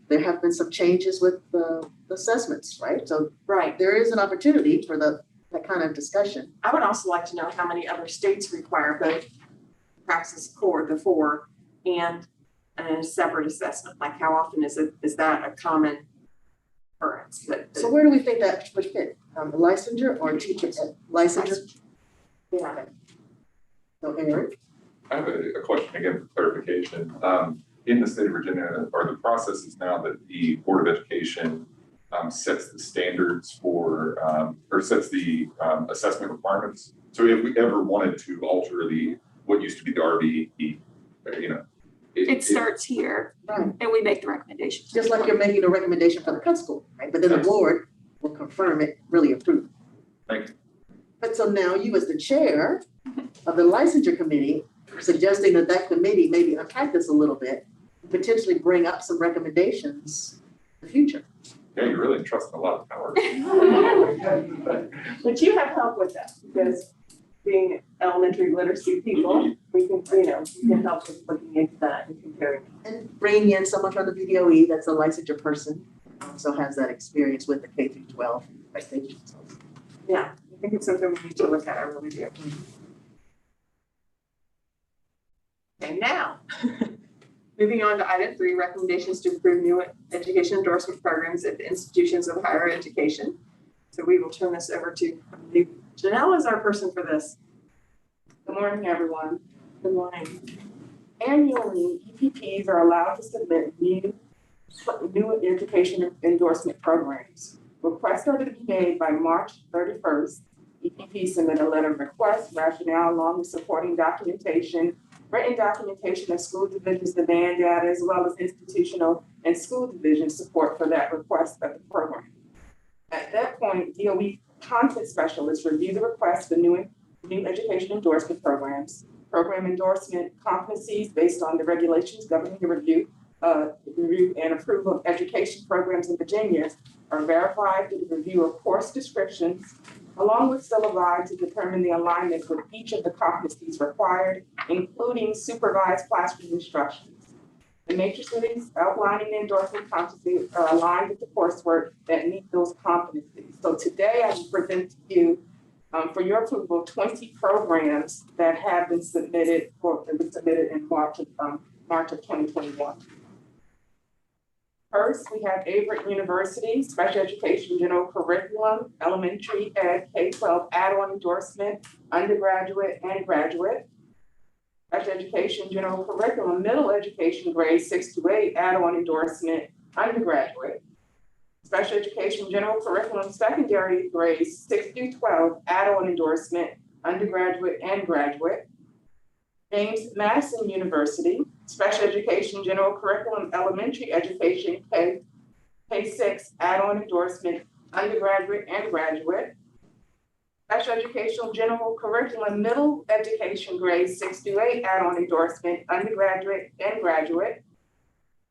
There have been some changes with the assessments, right? So there is an opportunity for that kind of discussion. I would also like to know how many other states require both Praxis core, the 4, and a separate assessment. Like how often is that a common occurrence? So where do we think that would fit? The licensure or teacher licensure? Yeah. So Eric? I have a question again for clarification. In the state of Virginia, are the processes now that the Board of Education sets the standards for, or sets the assessment requirements? So if we ever wanted to alter what used to be the RBE, it starts here, and we make the recommendation. Just like you're making a recommendation for the cut school, right? But then the board will confirm it, really approve it. Thank you. But so now you as the chair of the licensure committee, suggesting that committee maybe unpack this a little bit, potentially bring up some recommendations in the future. Yeah, you're really entrusting a lot of power. But you have help with that because being elementary literacy people, we can, you know, you can help with looking into that and comparing. And bringing in someone from the BDOE that's a licensure person, also has that experience with the K through 12 expectations. Yeah, I think it's something we need to look at, I really do. Okay, now, moving on to item 3, recommendations to approve new education endorsement programs at the institutions of higher education. So we will turn this over to Janelle is our person for this. Good morning, everyone. Good morning. Annually, EPPs are allowed to submit new education endorsement programs. Requests are to be made by March 31st. EPPs submit a letter of request, rationale, along with supporting documentation, written documentation of school divisions' demand data, as well as institutional and school division support for that request of the program. At that point, DOE content specialists review the request for new education endorsement programs. Program endorsement competencies based on the regulations governing the review and approval of education programs in Virginia are verified through the review of course descriptions, along with syllabi to determine the alignment with each of the competencies required, including supervised classroom instructions. The matrices outlining the endorsement competencies are aligned with the coursework that meet those competencies. So today I will present to you for your approval 20 programs that have been submitted in March of 2021. First, we have Averett University, Special Education General Curriculum, Elementary Ed K-12 add-on endorsement, undergraduate and graduate. Special Education General Curriculum, Middle Education grades 6 to 8 add-on endorsement, undergraduate. Special Education General Curriculum, Secondary grades 6 through 12 add-on endorsement, undergraduate and graduate. James Madison University, Special Education General Curriculum, Elementary Education K-6 add-on endorsement, undergraduate and graduate. Special Educational General Curriculum, Middle Education grades 6 through 8 add-on endorsement, undergraduate and graduate.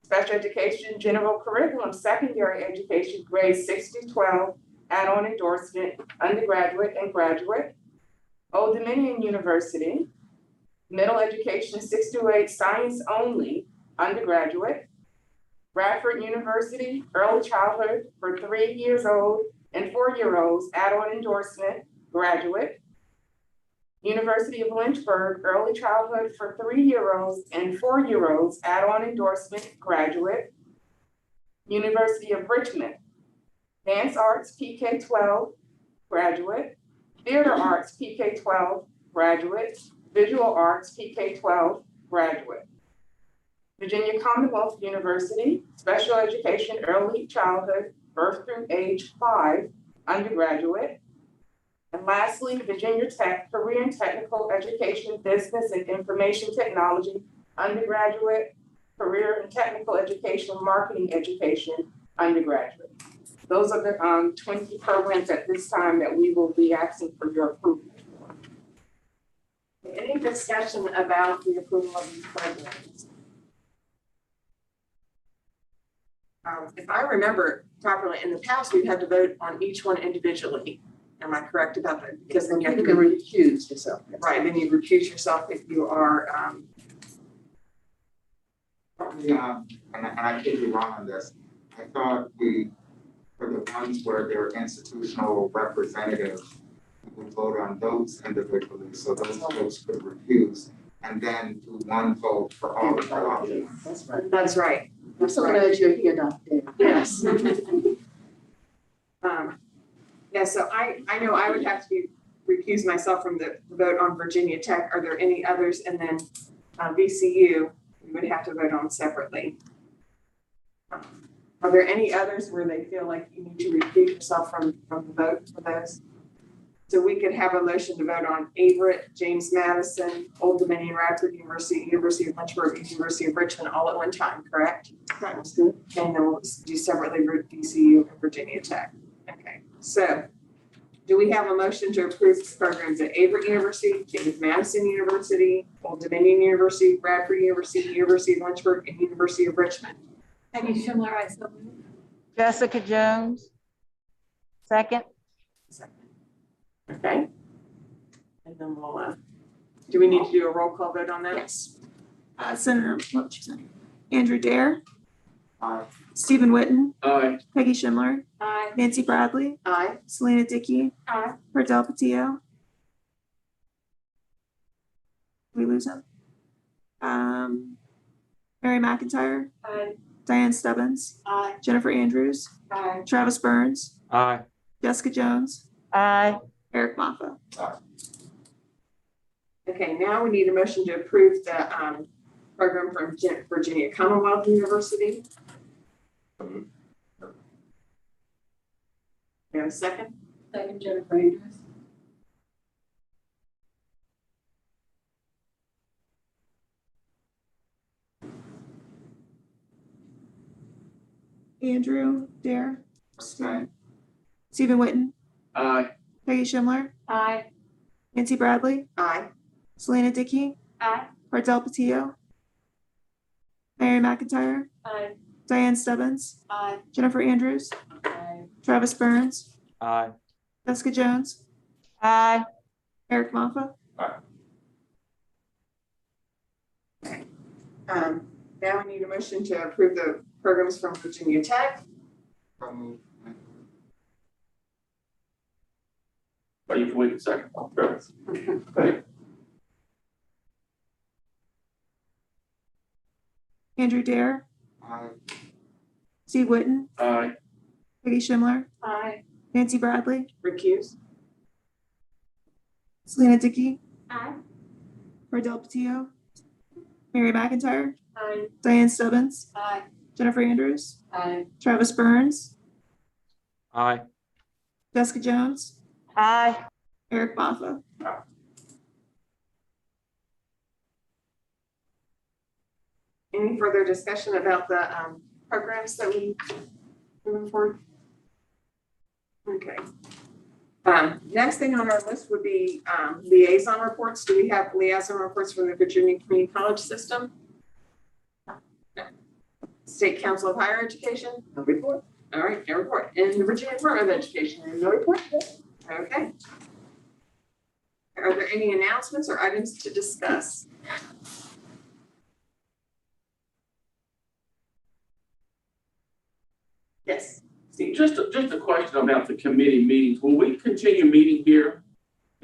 Special Education General Curriculum, Secondary Education grades 6 through 12 add-on endorsement, undergraduate and graduate. Old Dominion University, Middle Education 6 through 8 science only, undergraduate. Bradford University, Early Childhood for 3 years old and 4-year-olds, add-on endorsement, graduate. University of Lynchburg, Early Childhood for 3-year-olds and 4-year-olds, add-on endorsement, graduate. University of Richmond, Dance Arts PK-12, graduate. Theater Arts PK-12, graduate. Visual Arts PK-12, graduate. Virginia Commonwealth University, Special Education Early Childhood, birth through age 5, undergraduate. And lastly, Virginia Tech, Career and Technical Education, Business and Information Technology, undergraduate, Career and Technical Education, Marketing Education, undergraduate. Those are the 20 programs at this time that we will be asking for your approval. Any discussion about the approval of these programs? If I remember properly, in the past, we've had to vote on each one individually. Am I correct about that? Because then you have to recuse yourself. Right, then you recuse yourself if you are. And I could be wrong on this. I thought for the ones where there are institutional representatives, we would vote on those individually, so those folks could recuse, and then do one vote for all of the options. That's right. That's right. I'm so glad you're here, Dr. Yes. Yeah, so I know I would have to recuse myself from the vote on Virginia Tech. Are there any others? And then VCU, we would have to vote on separately. Are there any others where they feel like you need to recuse yourself from the vote for those? So we could have a motion to vote on Averett, James Madison, Old Dominion, Radford University, University of Lynchburg, University of Richmond, all at one time, correct? Correct. And then we'll do separately VCU and Virginia Tech. Okay, so do we have a motion to approve the programs at Averett University, James Madison University, Old Dominion University, Bradford University, University of Lynchburg, and University of Richmond? Any similar, I so Jessica Jones. Second. Okay. And then we'll, do we need to do a roll call vote on that? Yes. Senator, what's your name? Andrew Dare, Aye. Stephen Witten, Aye. Peggy Schindler, Aye. Nancy Bradley, Aye. Selena Dickey, Aye. Perdell Patillo. Did we lose him? Mary McIntyre, Aye. Diane Stebbins, Aye. Jennifer Andrews, Aye. Travis Burns, Aye. Jessica Jones, Aye. Eric Moffa. Okay, now we need a motion to approve the program from Virginia Commonwealth University. You have a second? Second, Jennifer Andrews. Andrew Dare, Abstain. Stephen Witten, Aye. Peggy Schindler, Aye. Nancy Bradley, Aye. Selena Dickey, Aye. Perdell Patillo, Mary McIntyre, Aye. Diane Stebbins, Aye. Jennifer Andrews, Aye. Travis Burns, Aye. Jessica Jones, Aye. Eric Moffa. Now we need a motion to approve the programs from Virginia Tech. So moved. But you can wait a second. Andrew Dare, Aye. Steve Witten, Aye. Peggy Schindler, Aye. Nancy Bradley, Recuse. Selena Dickey, Aye. Perdell Patillo, Mary McIntyre, Aye. Diane Stebbins, Aye. Jennifer Andrews, Aye. Travis Burns, Aye. Jessica Jones, Aye. Eric Moffa. Any further discussion about the programs that we moving forward? Okay. Next thing on our list would be liaison reports. Do we have liaison reports from the Virginia Community College System? No. State Council of Higher Education? No report. All right, no report. And the Virginia Department of Education? No report. Okay. Are there any announcements or items to discuss? Yes. Just a question about the committee meetings. Will we continue meeting here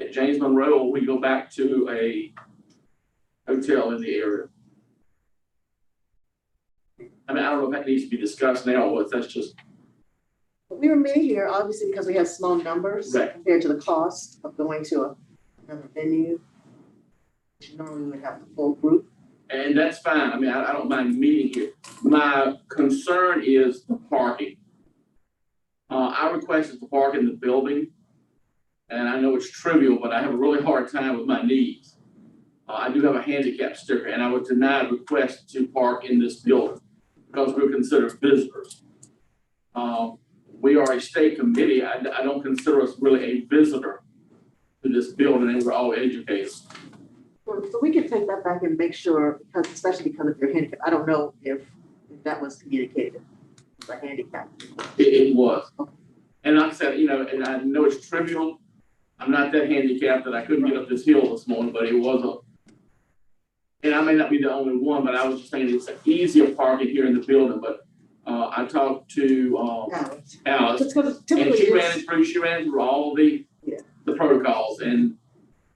at James Monroe, or will we go back to a hotel in the area? I mean, I don't know if that needs to be discussed now, or if that's just. We were meeting here, obviously, because we have small numbers Right. compared to the cost of going to another venue. Normally we would have the full group. And that's fine. I mean, I don't mind meeting here. My concern is the parking. I requested to park in the building, and I know it's trivial, but I have a really hard time with my knees. I do have a handicap sticker, and I was denied request to park in this building because we're considered visitors. We are a state committee. I don't consider us really a visitor to this building, and we're all educators. So we can take that back and make sure, because especially because of your handicap, I don't know if that was communicated, the handicap. It was. And like I said, you know, and I know it's trivial. I'm not that handicapped that I couldn't get up this hill this morning, but it was and I may not be the only one, but I was just saying it's an easier parking here in the building, but I talked to Alice, and she ran through all the protocols, and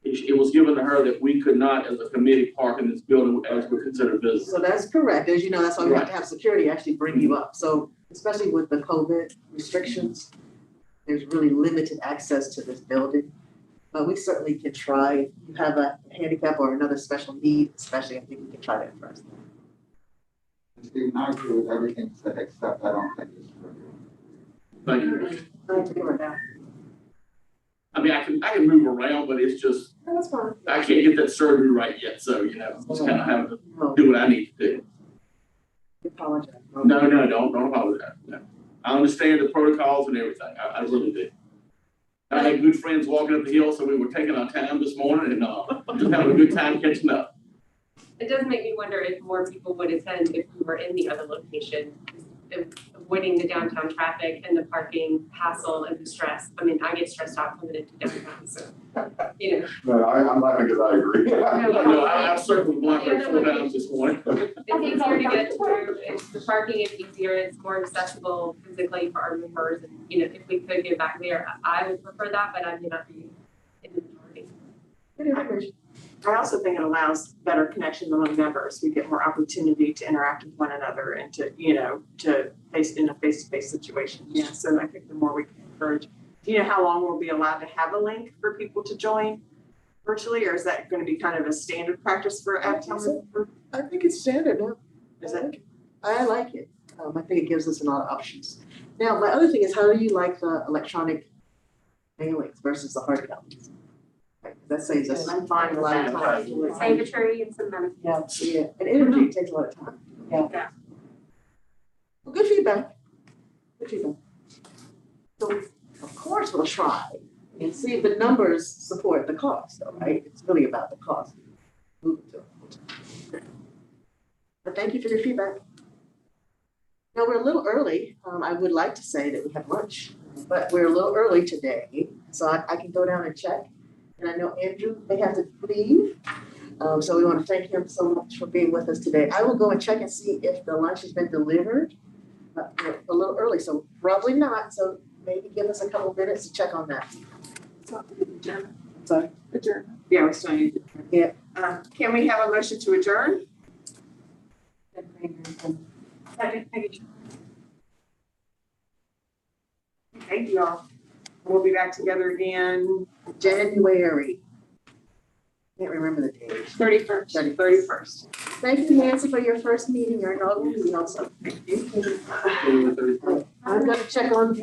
it was given to her that we could not, as a committee, park in this building as we're considered visitors. So that's correct. As you know, that's why we have to have security actually bring you up. So especially with the COVID restrictions, there's really limited access to this building. But we certainly can try. If you have a handicap or another special need, especially, I think we can try that first. Steve, I agree with everything said, except I don't think it's true. Thank you. I mean, I can move around, but it's just, That's fine. I can't get that surgery right yet, so, you know, just kind of having to do what I need to do. I apologize. No, don't apologize. No. I understand the protocols and everything. I really do. I had good friends walking up the hill, so we were taking our time this morning and just having a good time catching up. It does make me wonder if more people would attend if we were in the other location. If avoiding the downtown traffic and the parking hassle and the stress. I mean, I get stressed out coming into downtown, so, you know. No, I'm laughing because I agree. No, I've circled the block like 4 times this morning. It's easier to get through, it's, the parking is easier, it's more accessible physically for our members, and, you know, if we could get back there, I would prefer that, but I may not be in the majority. I also think it allows better connection among members. We get more opportunity to interact with one another and to, you know, to face in a face-to-face situation. Yeah, so I think the more we can encourage. Do you know how long we'll be allowed to have a link for people to join virtually, or is that going to be kind of a standard practice for ABTEL? I think it's standard now. Is it? I like it. I think it gives us a lot of options. Now, my other thing is, how do you like the electronic mailings versus the hard copies? That saves us. I'm fine with that. Save a tree and some money. Yeah, yeah, and energy takes a lot of time. Yeah. Well, good feedback. Good feedback. So, of course, we'll try and see if the numbers support the cost, though, right? It's really about the cost. But thank you for your feedback. Now, we're a little early. I would like to say that we have lunch, but we're a little early today, so I can go down and check. And I know Andrew may have to leave. So we want to thank him so much for being with us today. I will go and check and see if the lunch has been delivered. We're a little early, so probably not. So maybe give us a couple minutes to check on that. Sorry? Adjourn. Yeah, we still need to. Yeah. Can we have a motion to adjourn? Thank you all. We'll be back together again. January. Can't remember the date. 31st. 31st. Thank you, Nancy, for your first meeting, your inaugural meeting also. Thank you. I'm gonna check on.